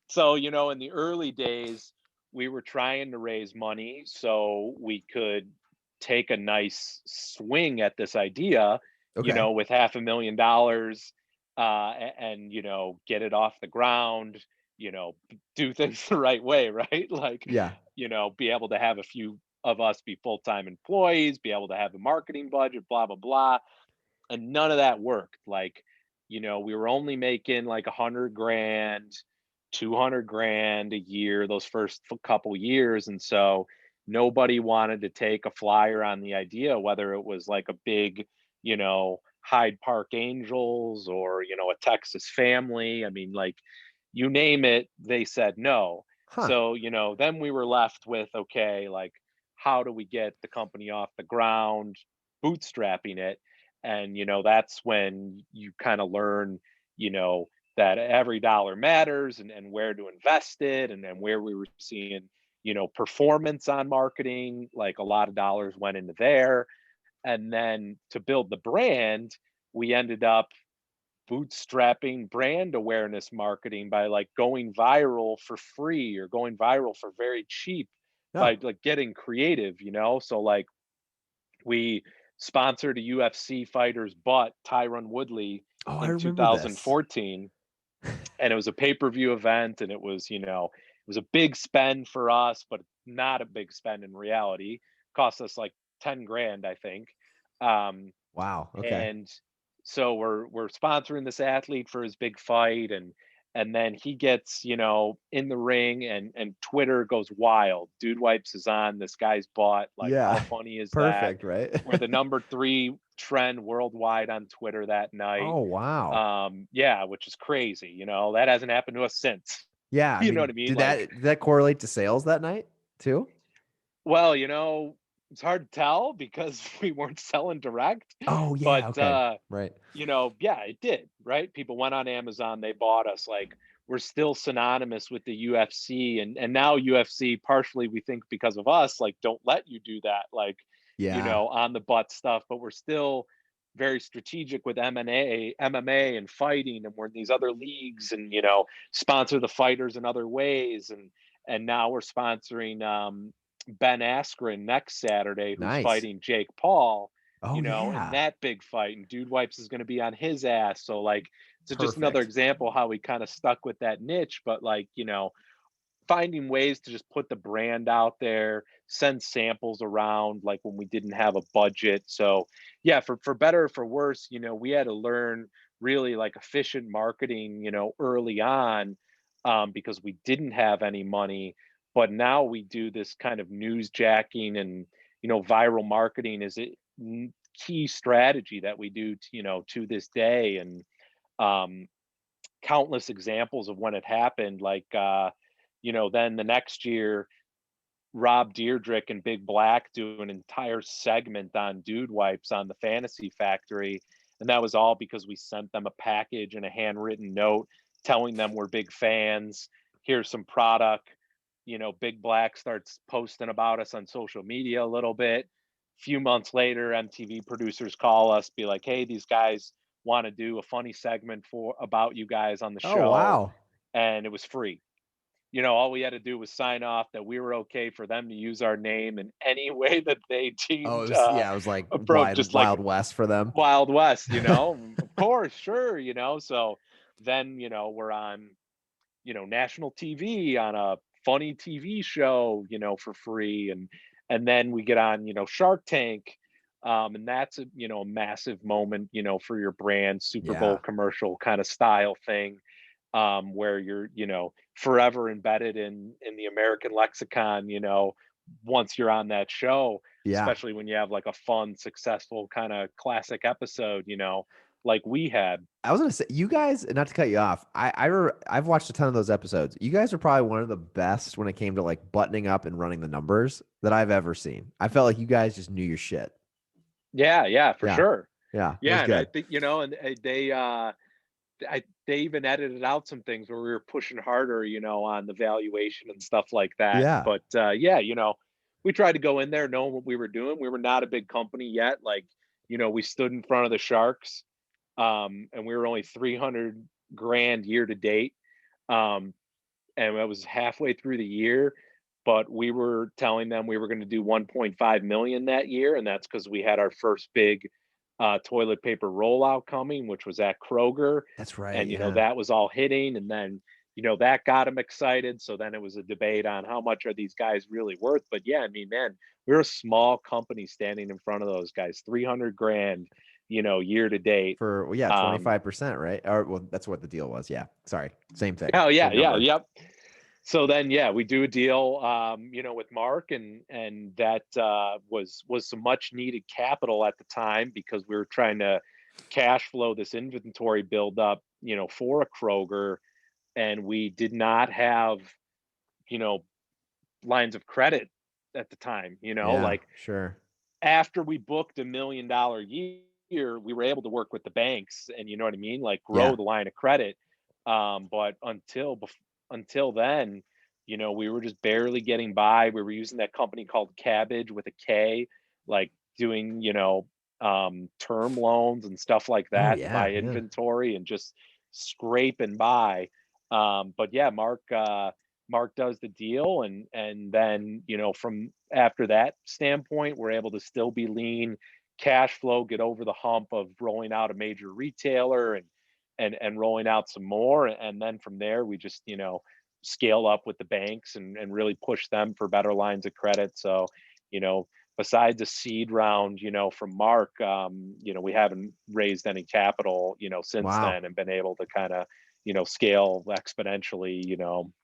So, in the early days, we were trying to raise money so we could take a nice swing at this idea, Okay. with $500,000, and, get it off the ground, do things the right way, right? Like, Yeah. be able to have a few of us be full-time employees, be able to have a marketing budget, blah, blah, blah. And none of that worked. Like, we were only making like 100 grand, 200 grand a year those first couple years. And so, nobody wanted to take a flyer on the idea, whether it was like a big, Hyde Park Angels or, a Texas family. I mean, like, you name it, they said no. Huh. So, then we were left with, okay, like, how do we get the company off the ground, bootstrapping it? And, that's when you kind of learn, you know, that every dollar matters, and where to invest it, and then where we were seeing, performance on marketing, like a lot of dollars went into there. And then to build the brand, we ended up bootstrapping brand awareness marketing by like going viral for free or going viral for very cheap Oh. by like getting creative. So like we sponsored a UFC fighter's butt, Tyron Woodley, Oh, I in remember this. 2014, and it was a pay-per-view event, and it was a big spend for us, but not a big spend in reality. Cost us like 10 grand, I think. um Wow. Okay. and so we're sponsoring this athlete for his big fight, and then he gets, in the ring, and Twitter goes wild. Dude Wipes is on this guy's butt. Like, how Yeah. funny is that? Perfect, right? We're the number 3 trend worldwide on Twitter that night. Oh, wow. Yeah, which is crazy. That hasn't happened to us since. Yeah, I You know what mean, I mean? did Like, that correlate to sales that night too? well, it's hard to tell because we weren't selling direct, Oh, but yeah, okay. Right. yeah, it did, right? People went on Amazon, they bought us. Like, we're still synonymous with the UFC, and now UFC, partially we think because of us, like, don't let you do that, like, Yeah. on the butt stuff, but we're still very strategic with MMA and fighting, and we're in these other leagues, and sponsor the fighters in other ways, and now we're sponsoring Ben Askren next Saturday, who's Nice. fighting Jake Paul, Oh, in yeah. that big fight, and Dude Wipes is going to be on his ass. So like, it's just another Perfect. example how we kind of stuck with that niche, but like, finding ways to just put the brand out there, send samples around, like when we didn't have a budget. So yeah, for better or for worse, we had to learn really like efficient marketing, early on, because we didn't have any money. But now we do this kind of news jacking, and viral marketing is a key strategy that we do to this day. And um countless examples of when it happened. Like, then the next year, Rob Deerdrick and Big Black do an entire segment on Dude Wipes on the Fantasy Factory. And that was all because we sent them a package and a handwritten note telling them we're big fans. Here's some product. Big Black starts posting about us on social media a little bit. Few months later, MTV producers call us, be like, "Hey, these guys want to do a funny segment for about you guys on the Oh, show," wow. and it was free. All we had to do was sign off that we were okay for them to use our name in any way that they Oh, deemed it was like appropriate, just like Wild West for them. Wild West. Of course, sure. So then, we're on, national TV on a funny TV show, for free, and then we get on, Shark Tank. And that's a massive moment, for your brand, Super Bowl Yeah. commercial kind of style thing, where you're, forever embedded in the American lexicon, once you're on that show, Yeah. especially when you have like a fun, successful kind of classic episode, like we had. I was gonna say, you guys, not to cut you off, I've watched a ton of those episodes. You guys are probably one of the best when it came to like buttoning up and running the numbers that I've ever seen. I felt like you guys just knew your shit. Yeah, yeah, for Yeah. sure. Yeah. It was Yeah, and I good. think, and they even edited out some things where we were pushing harder, on the valuation and stuff like that. Yeah. But yeah, we tried to go in there knowing what we were doing. We were not a big company yet. Like, we stood in front of the sharks, and we were only 300 grand year to date. Um, and it was halfway through the year, but we were telling them we were going to do 1.5 million that year, and that's because we had our first big toilet paper rollout coming, which was at Kroger, That's right. and Yeah. that was all hitting, and then that got them excited. So then it was a debate on how much are these guys really worth. But yeah, I mean, man, we're a small company standing in front of those guys, 300 grand, year to date. For, well, yeah, Um, 25%, right? Or, well, that's what the deal was. Yeah. Sorry. Same thing. oh yeah, Same yeah, number. yep. So then, yeah, we do a deal, with Mark, and that was some much needed capital at the time because we were trying to cash flow this inventory buildup, for a Kroger, and we did not have, you know, lines of credit at the time. Yeah, Like sure. after we booked $1 million year, we were able to work with the banks and you know what I mean, like Yeah. grow the line of credit. But until then, we were just barely getting by. We were using that company called Cabbage with a K, like doing, term loans and stuff like Oh that to yeah, buy yeah. inventory and just scraping by. But yeah, Mark does the deal, and then from after that standpoint, we're able to still be lean, cash flow, get over the hump of rolling out a major retailer and rolling out some more, and then from there we just scale up with the banks and really push them for better lines of credit. So you know besides a seed round from Mark, we haven't raised any capital since Wow. then and been able to kind of scale exponentially,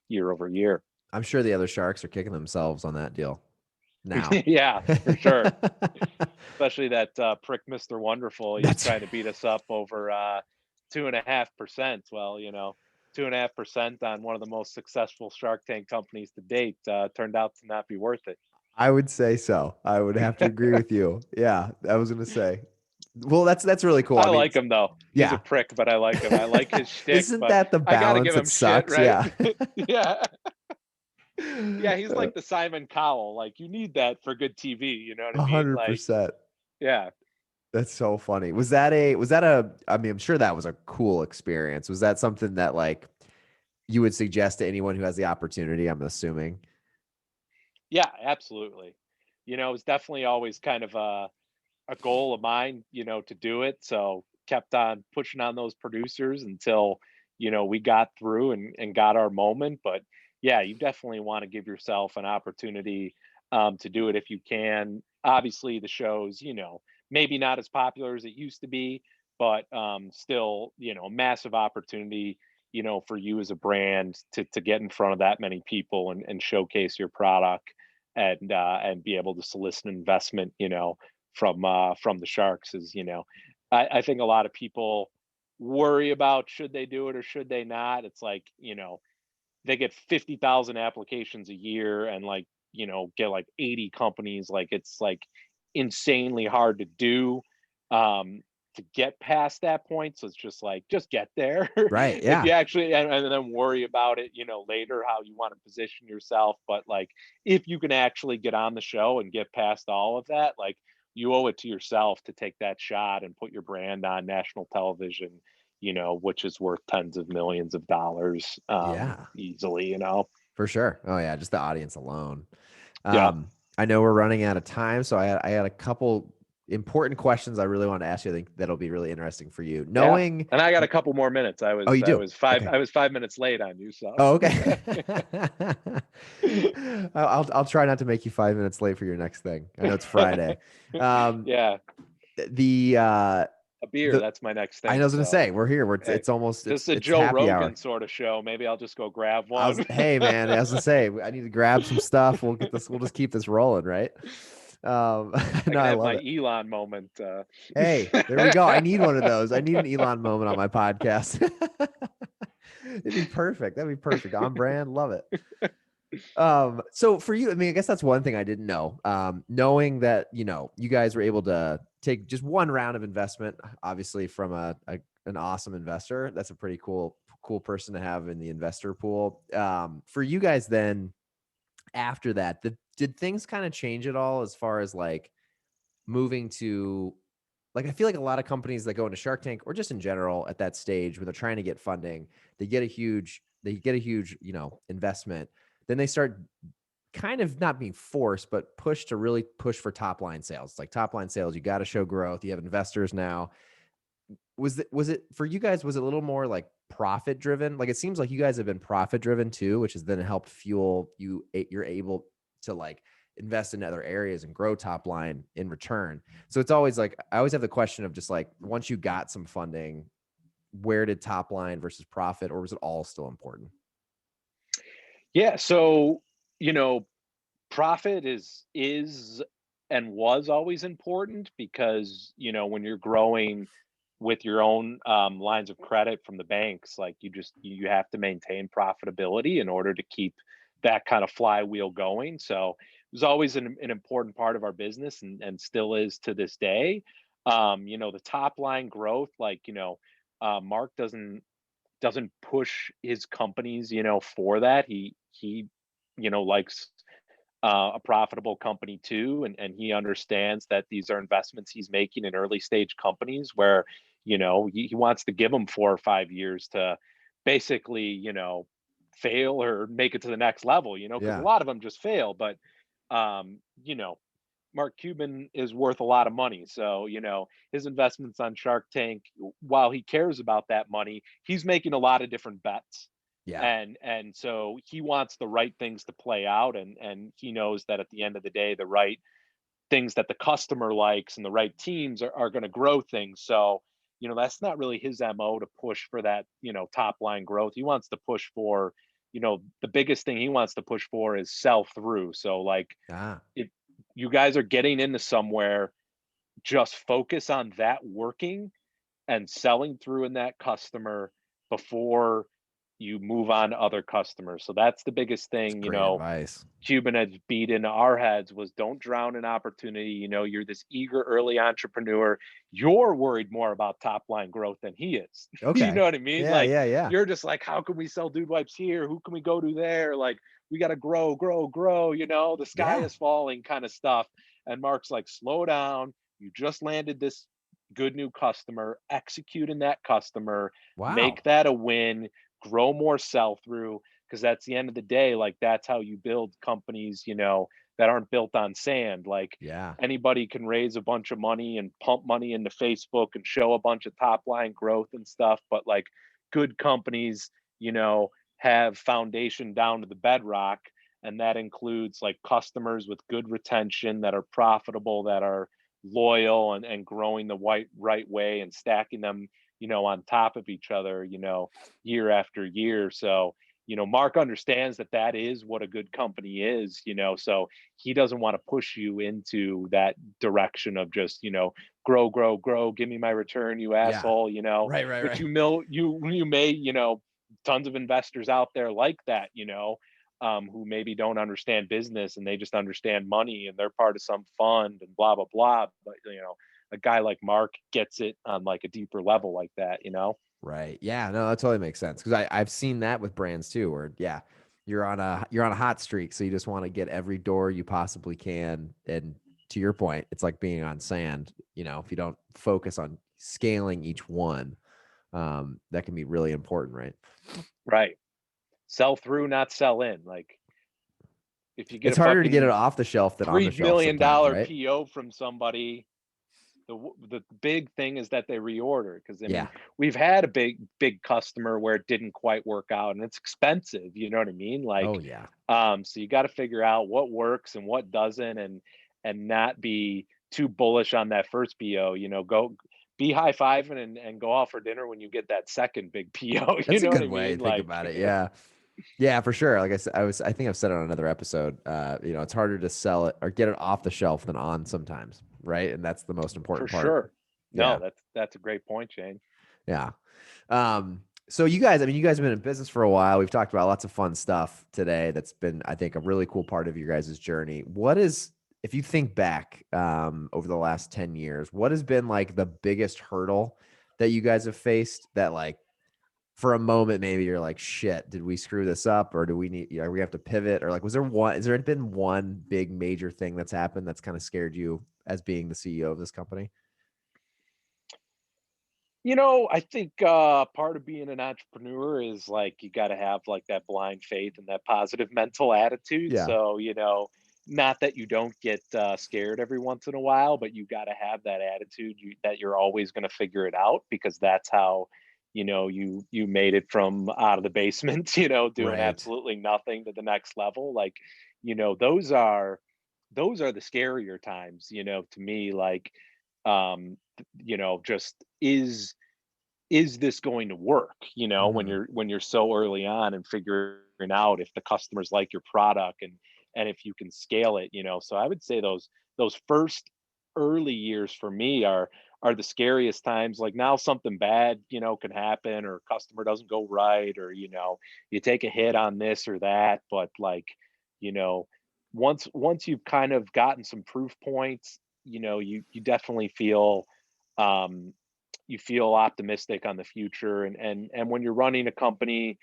year over year. I'm sure the other sharks are kicking themselves on that deal now. Yeah, for sure. Especially that prick Mr. Wonderful. He was That's trying to beat us up over 2.5%. Well, 2.5% on one of the most successful Shark Tank companies to date turned out to not be worth it. I would say so. I would have to agree with you. Yeah, I was gonna say. Well, that's really cool. I I mean, like him though. He's a yeah. prick, but I like him. I like his shtick, Isn't but that the I got to give balance? It him shit, sucks. right? Yeah. Yeah. Yeah, he's like the Simon Cowell. Like you need that for good TV. You know what I mean? Like, 100%. yeah. That's so funny. I mean, I'm sure that was a cool experience. Was that something that like you would suggest to anyone who has the opportunity, I'm assuming? Yeah, absolutely. It's definitely always kind of a goal of mine, to do it. So kept on pushing on those producers until, we got through and got our moment. But yeah, you definitely want to give yourself an opportunity to do it if you can. Obviously, the shows, maybe not as popular as it used to be, but still, a massive opportunity, for you as a brand to get in front of that many people and showcase your product and be able to solicit investment, from the Sharks is, I think a lot of people worry about should they do it or should they not. It's like, they get 50,000 applications a year and like, get like 80 companies. Like it's like insanely hard to do to get past that point. So it's just like, just get there. Right. If Yeah. you actually, and then worry about it, later, how you want to position yourself. But like, if you can actually get on the show and get past all of that, like, you owe it to yourself to take that shot and put your brand on national television, which is worth tens of millions of dollars Yeah. easily, For sure. Oh yeah, just the audience alone. Yeah. Um, I know we're running out of time, so I had a couple important questions I really want to ask you. I think that'll be really interesting for you. Yeah. Knowing, And I got a couple more minutes. I oh, was you I do? was 5 Okay. I was 5 minutes late on you, so. Oh, okay. I'll try not to make you 5 minutes late for your next thing. I know it's Friday. Um, Yeah, the a beer, the that's my next I thing, was gonna so, say we're here. hey, It's almost this is a it's Joe happy hour. Rogan sort of show. Maybe I'll just go grab one. Hey man, I was gonna say I need to grab some stuff. We'll get this. We'll just keep this rolling, right? I No, can I have love my it. Elon moment. Hey, there we go. I need one of those. I need an Elon moment on my podcast. It'd be perfect. That'd be perfect. On brand. Love it. So for you, I mean, I guess that's one thing I didn't know. Knowing that, you guys were able to take just one round of investment, obviously from an awesome investor. That's a pretty cool person to have in the investor pool. For you guys then after that, did things kind of change at all as far as like moving to like I feel like a lot of companies that go into Shark Tank or just in general at that stage when they're trying to get funding, they get a huge, investment. Then they start kind of not being forced, but pushed to really push for top line sales. It's like top line sales, you got to show growth. You have investors now. Was it for you guys? Was it a little more like profit driven? Like it seems like you guys have been profit driven too, which has then helped fuel you. You're able to like invest in other areas and grow top line in return. So it's always like I always have the question of just like once you got some funding, where did top line versus profit, or was it all still important? Yeah, so, you know, profit is and was always important because, when you're growing with your own, lines of credit from the banks, like, you have to maintain profitability in order to keep that kind of flywheel going, so, it was always an important part of our business and still is to this day. The top line growth, like, Mark doesn't push his companies, for that. He likes a profitable company too, and he understands that these are investments he's making in early stage companies where he wants to give them 4 or 5 years to basically fail or make it to the next level. Because a Yeah. lot of them just fail, but um, you know Mark Cuban is worth a lot of money. So, his investments on Shark Tank, while he cares about that money, he's making a lot of different bets. Yeah. And so he wants the right things to play out, and he knows that at the end of the day, the right things that the customer likes and the right teams are going to grow things. So, that's not really his MO to push for that, top line growth. He wants to push for, the biggest thing he wants to push for is sell through. So like Ah, if you guys are getting into somewhere, just focus on that working and selling through in that customer before you move on to other customers. So that's the biggest it's thing, great advice. Cuban had beat into our heads was don't drown in opportunity. You're this eager early entrepreneur. You're worried more about top line growth than he is. You Okay. know what I mean? Yeah, Like yeah, yeah. you're just like, how can we sell dude wipes here? Who can we go to there? Like we got to grow, grow, grow. The sky Yeah. is falling kind of stuff. And Mark's like, slow down. You just landed this good new customer. Execute in that customer. Make Wow. that a win. Grow more sell through because that's the end of the day, like that's how you build companies, that aren't built on sand. Like Yeah. anybody can raise a bunch of money and pump money into Facebook and show a bunch of top line growth and stuff, but like good companies, have foundation down to the bedrock, and that includes like customers with good retention that are profitable, that are loyal and growing the right way and stacking them, on top of each other, year after year. So, Mark understands that that is what a good company is, so he doesn't want to push you into that direction of just, grow, grow, grow, give me my return, you Yeah. asshole, Right, right, which right. you may, tons of investors out there like that, who maybe don't understand business and they just understand money and they're part of some fund and blah blah blah. But a guy like Mark gets it on like a deeper level like that. Right. Yeah. No, that totally makes sense. Because I've seen that with brands too, where yeah, you're on a hot streak, so you just want to get every door you possibly can. And to your point, it's like being on sand. If you don't focus on scaling each one, that can be really important, right? Right. Sell through, not sell in. Like if you get It's a harder to get it fucking off the shelf than on three the shelf billion sometimes, dollar right? PO from somebody, the big thing is that they reorder. Because I mean, Yeah. we've had a big customer where it didn't quite work out, and it's expensive. You know what I mean? Oh Like, yeah. so you got to figure out what works and what doesn't, and not be too bullish on that first PO. Go be high fiving and go out for dinner when you get that second big PO. You That's a know what good I way mean? to think Like, about it. Yeah. Yeah, for sure. Like I said, I think I've said it on another episode. It's harder to sell it or get it off the shelf than on sometimes, right? And that's the most for important part. sure. No, Yeah. that's a great point, Shane. Yeah. So you guys, I mean, you guys have been in business for a while. We've talked about lots of fun stuff today. That's been, I think, a really cool part of your guys' journey. What is, if you think back over the last 10 years, what has been like the biggest hurdle that you guys have faced that like for a moment, maybe you're like, shit, did we screw this up or do we need, we have to pivot? Or like, has there been one big major thing that's happened that's kind of scared you as being the CEO of this company? I think part of being an entrepreneur is like you got to have like that blind faith and that positive mental attitude. Yeah. So, not that you don't get scared every once in a while, but you got to have that attitude that you're always going to figure it out because that's how, you made it from out of the basement, doing Right. absolutely nothing to the next level. Like, you know, those are those are the scarier times, to me, like, just is is this going to work? When Mhm. you're so early on and figuring out if the customers like your product and if you can scale it. So I would say those first early years for me are the scariest times. Like, now something bad can happen, or customer doesn't go right, or you take a hit on this or that. But like, you know once you've kind of gotten some proof points, you definitely um feel optimistic on the future. And when you're running a company,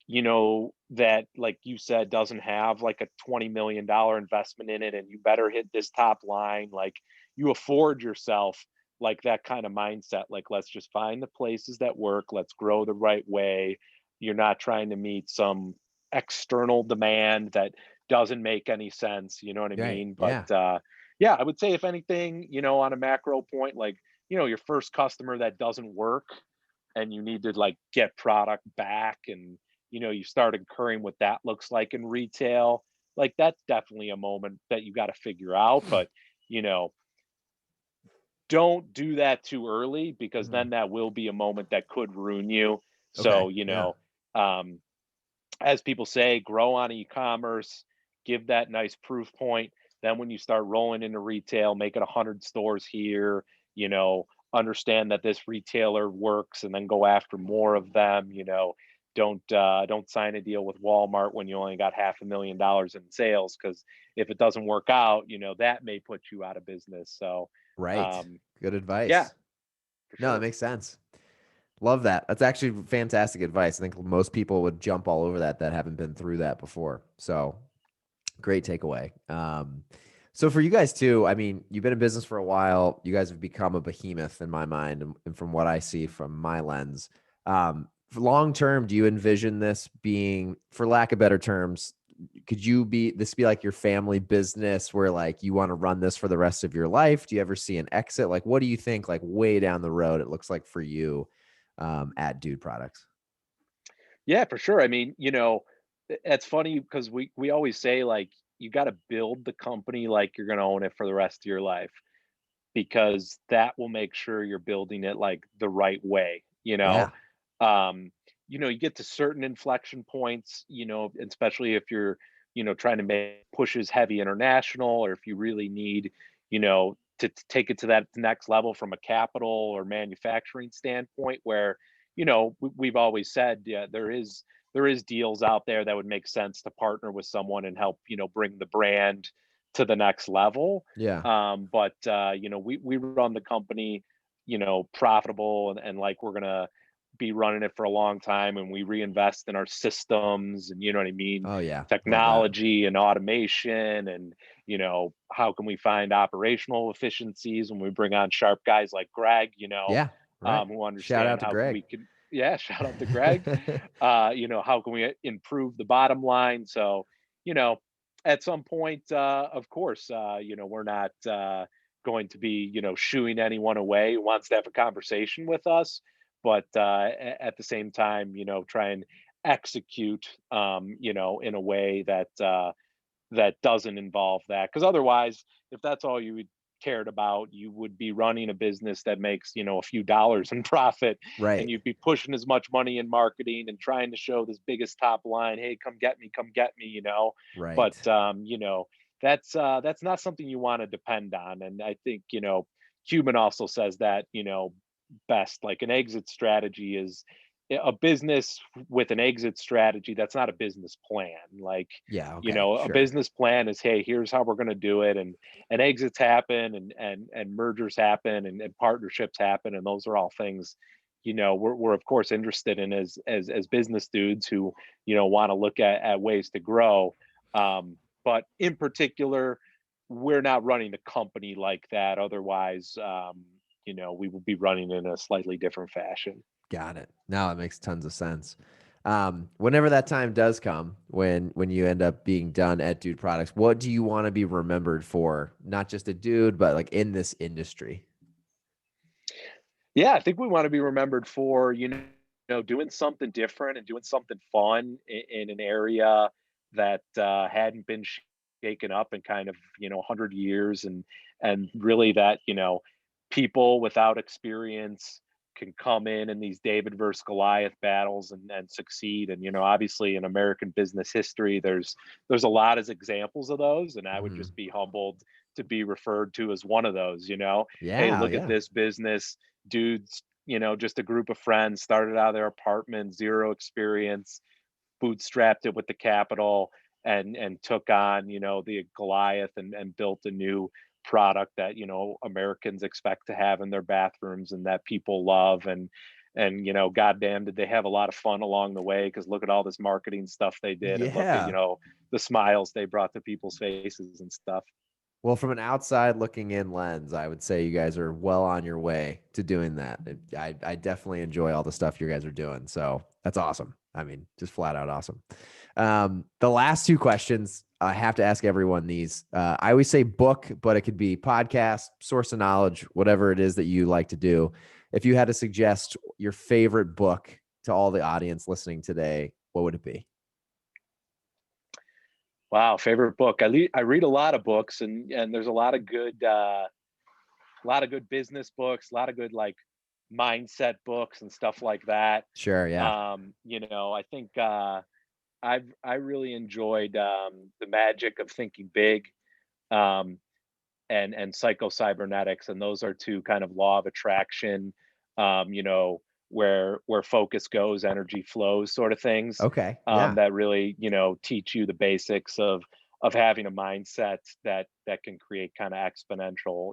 that, like you said, doesn't have like a $20 million investment in it, and you better hit this top line, like, you afford yourself like that kind of mindset. Like, let's just find the places that work, let's grow the right way. You're not trying to meet some external demand that doesn't make any sense, you know what I Right. mean? But Yeah. yeah, I would say, if anything, on a macro point, like, your first customer that doesn't work, and you need to like get product back, and you start incurring what that looks like in retail. Like, that's definitely a moment that you got to figure out. But you know don't do that too early, because Mhm. then that will be a moment that could ruin you. Okay. So Yeah. um as people say, grow on e-commerce, give that nice proof point. Then when you start rolling into retail, make it 100 stores here, understand that this retailer works, and then go after more of them. Don't sign a deal with Walmart when you only got $500,000 in sales, because if it doesn't work out, that may put you out of business. So Right. um Good yeah, advice. for No, that sure. makes sense. Love that. That's actually fantastic advice. I think most people would jump all over that haven't been through that before. So great takeaway. So for you guys too, I mean, you've been in business for a while. You guys have become a behemoth in my mind, and from what I see from my lens. For long term, do you envision this being, for lack of better terms, could you be this be like your family business where like you want to run this for the rest of your life? Do you ever see an exit? Like, what do you think, like way down the road, it looks like for you at Dude Products? Yeah, for sure. I mean, it's funny because we always say, like, you got to build the company like you're going to own it for the rest of your life, because that will make sure you're building it like the right way. Yeah. Um, you get to certain inflection points, especially if you're, trying to make pushes heavy international, or if you really need, to take it to that next level from a capital or manufacturing standpoint, where, we've always said, yeah, there is deals out there that would make sense to partner with someone and help, bring the brand to the next level. Yeah. But we run the company, profitable, and like, we're gonna be running it for a long time, and we reinvest in our systems, and, you know what I mean, Oh yeah. Love that. technology and automation. And how can we find operational efficiencies when we bring on sharp guys like Greg, Yeah. Right. who Shout understand out to how Greg. we can. Yeah, shout out to Greg. How can we improve the bottom line? So, you know at some point, of course, we're not going to be, shooing anyone away who wants to have a conversation with us. But at the same time, try and execute, in a way that doesn't involve that. Because otherwise, if that's all you cared about, you would be running a business that makes, a few dollars in profit, and Right. you'd be pushing as much money in marketing and trying to show this biggest top line, hey, come get me, Right. But that's not something you want to depend on. And I think, Cuban also says that, best, like, an exit strategy is a business with an exit strategy. That's not a business plan. Like, Yeah. Okay. a Sure. business plan is, hey, here's how we're going to do it. And exits happen, and mergers happen, and partnerships happen. And those are all things, we're of course interested in, as business dudes who, want to look at ways to grow. But in particular, we're not running the company like that. Otherwise, we will be running in a slightly different fashion. Got it. No, it makes tons of sense. Whenever that time does come, when you end up being done at Dude Products, what do you want to be remembered for? Not just a dude, but like in this industry. Yeah, I think we want to be remembered for, doing something different and doing something fun in an area that hadn't been shaken up in kind of, 100 years. And really that, people without experience can come in these David versus Goliath battles and succeed. And, obviously in American business history, there's a lot of examples of those. And I would Mhm. just be humbled to be referred to as one of those, hey, Yeah, look at yeah. this business, dudes, just a group of friends started out of their apartment, zero experience, bootstrapped it with the capital and took on, the Goliath and built a new product that, Americans expect to have in their bathrooms and that people love. And goddamn, did they have a lot of fun along the way, because look at all this marketing stuff they did, and look at, Yeah. the smiles they brought to people's faces and stuff. Well, from an outside looking in lens, I would say you guys are well on your way to doing that. I definitely enjoy all the stuff you guys are doing. So that's awesome. I mean, just flat out awesome. The last two questions, I have to ask everyone these. I always say book, but it could be podcast, source of knowledge, whatever it is that you like to do. If you had to suggest your favorite book to all the audience listening today, what would it be? Wow, favorite book. I read a lot of books, and there's a lot of good business books, a lot of good like mindset books and stuff like that. Sure. Yeah. I think I really enjoyed The Magic of Thinking Big, um, and Psycho Cybernetics, and those are two kind of law of attraction, where focus goes, energy flows, sort of things, Okay. Yeah. that really teach you the basics of having a mindset that can create kind of exponential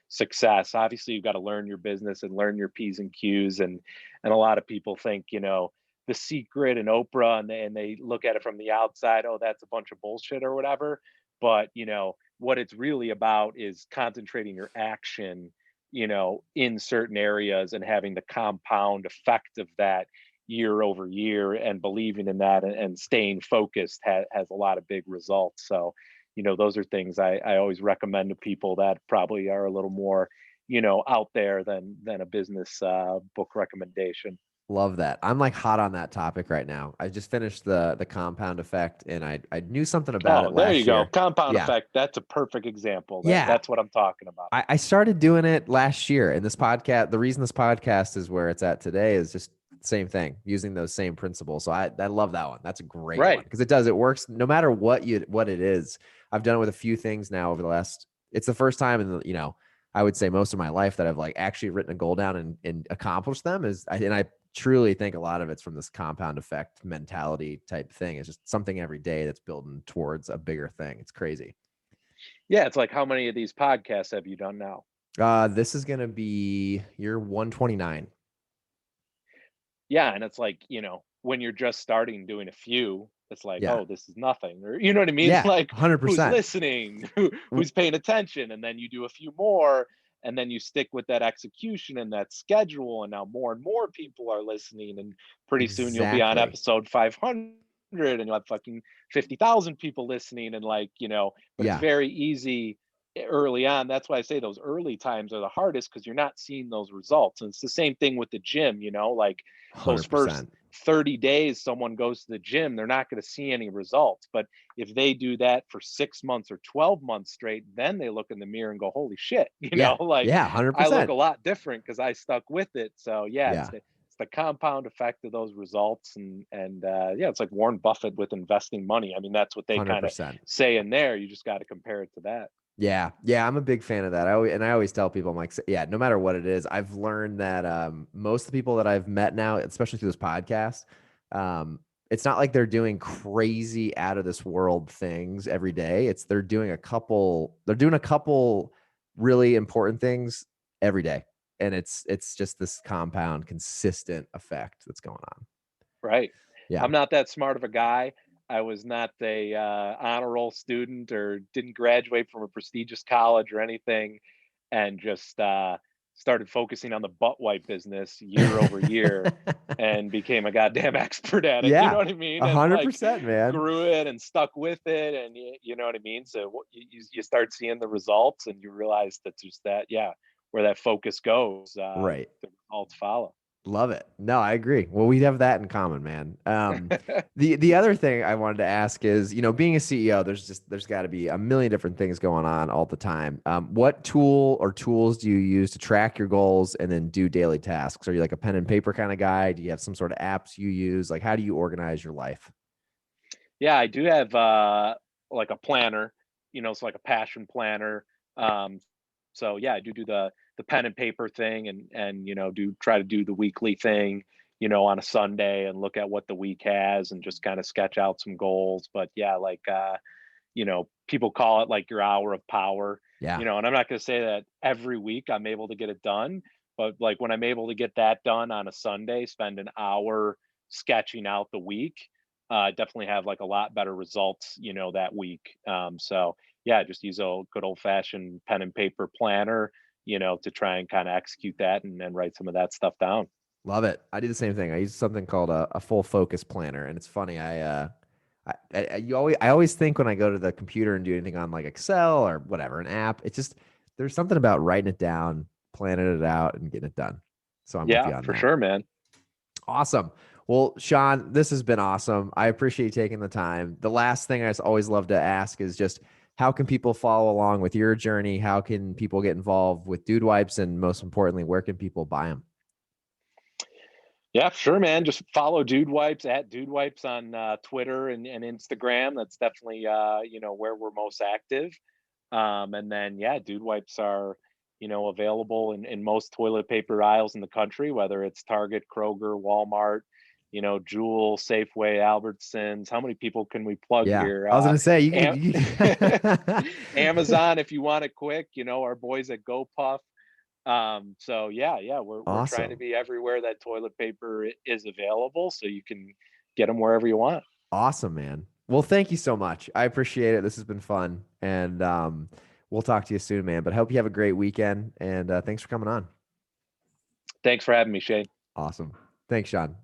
success. Obviously, you've got to learn your business and learn your P's and Q's, and a lot of people think The Secret and Oprah, and they look at it from the outside, oh, that's a bunch of bullshit or whatever. But what it's really about is concentrating your action, in certain areas, and having the compound effect of that year over year, and believing in that, and staying focused has a lot of big results. So, those are things I always recommend to people that probably are a little more, out there than a business book recommendation. Love that. I'm like hot on that topic right now. I just finished the compound effect and I knew something about it Oh, there you last go. year. Compound Yeah. effect. That's a perfect example. Yeah. That's what I'm talking about. I started doing it last year, and this podcast, the reason this podcast is where it's at today is just same thing, using those same principles. So I love that one. That's a great one Right. because it works no matter what it is. I've done it with a few things now over the last, it's the first time in the, I would say most of my life that I've like actually written a goal down and accomplished them and I truly think a lot of it's from this compound effect mentality type thing. It's just something every day that's building towards a bigger thing. It's crazy. Yeah. It's like, how many of these podcasts have you done now? This is gonna be year 129. Yeah, and it's like, when you're just starting doing a few, it's like, Yeah. oh, this is nothing. Or you know what I mean? Yeah, Like, who's 100%. listening? Who's paying attention? And then you do a few more, and then you stick with that execution and that schedule, and now more and more people are listening, and pretty soon you'll be on Exactly. episode 500, and you'll have fucking 50,000 people listening, and like, but it's Yeah, very easy early on. That's why I say those early times are the hardest, because you're not seeing those results. And it's the same thing with the gym, like those first 100%. 30 days someone goes to the gym, they're not going to see any results. But if they do that for 6 months or 12 months straight, then they look in the mirror and go, holy shit, Yeah, like yeah, I look a 100%. lot different because I stuck with it. So yeah, Yeah, it's the compound effect of those results. And yeah, it's like Warren Buffett with investing money. I mean, that's what they kind of 100%. say in there. You just got to compare it to that. Yeah, yeah, I'm a big fan of that. I always tell people, I'm like, yeah, no matter what it is, I've learned that most of the people that I've met now, especially through this podcast, it's not like they're doing crazy out of this world things every day. They're doing a couple really important things every day. And it's just this compound, consistent effect that's going on. Right. Yeah. I'm not that smart of a guy. I was not a honor roll student, or didn't graduate from a prestigious college or anything, and just started focusing on the butt wipe business year over year, and became a goddamn expert at it. You know Yeah, what I mean? a And hundred like percent, man. grew it and stuck with it, and you know what I mean. So you start seeing the results, and you realize that just that, yeah, where that focus goes, Right. the results follow. Love it. No, I agree. Well, we have that in common, man. The other thing I wanted to ask is, being a CEO, there's got to be a million different things going on all the time. What tool or tools do you use to track your goals and then do daily tasks? Are you like a pen and paper kind of guy? Do you have some sort of apps you use? Like, how do you organize your life? Yeah, I do have like a planner, so like a passion planner. Um, so yeah, I do the pen and paper thing, and do try to do the weekly thing, on a Sunday, and look at what the week has and just kind of sketch out some goals. But yeah, like people call it like your hour of power, Yeah, and I'm not going to say that every week I'm able to get it done, but like when I'm able to get that done on a Sunday, spend an hour sketching out the week, definitely have like a lot better results, that week. So yeah, just use a good old fashioned pen and paper planner, to try and kind of execute that and then write some of that stuff down. love it. I do the same thing. I use something called a full focus planner, and it's funny. I always think when I go to the computer and do anything on like Excel or whatever, an app, it's just there's something about writing it down, planning it out, and getting it done. So I'm with Yeah, you on for that. sure, man. Awesome. Well, Sean, this has been awesome. I appreciate you taking the time. The last thing I always love to ask is just how can people follow along with your journey? How can people get involved with Dude Wipes? And most importantly, where can people buy them? Yeah, sure, man. Just follow Dude Wipes at Dude Wipes on Twitter and Instagram. That's definitely where we're most active. And then yeah, Dude Wipes are available in most toilet paper aisles in the country, whether it's Target, Kroger, Walmart, Jewel, Safeway, Albertsons. How many people can we plug Yeah, here? I was gonna say Am- you Amazon if you want it quick. Our boys at GoPuff. So yeah, we're trying to Awesome. be everywhere that toilet paper is available, so you can get them wherever you want. Awesome, man. Well, thank you so much. I appreciate it. This has been fun. And we'll talk to you soon, man. But I hope you have a great weekend. And thanks for coming on. Thanks for having me, Shane. Awesome. Thanks, Sean.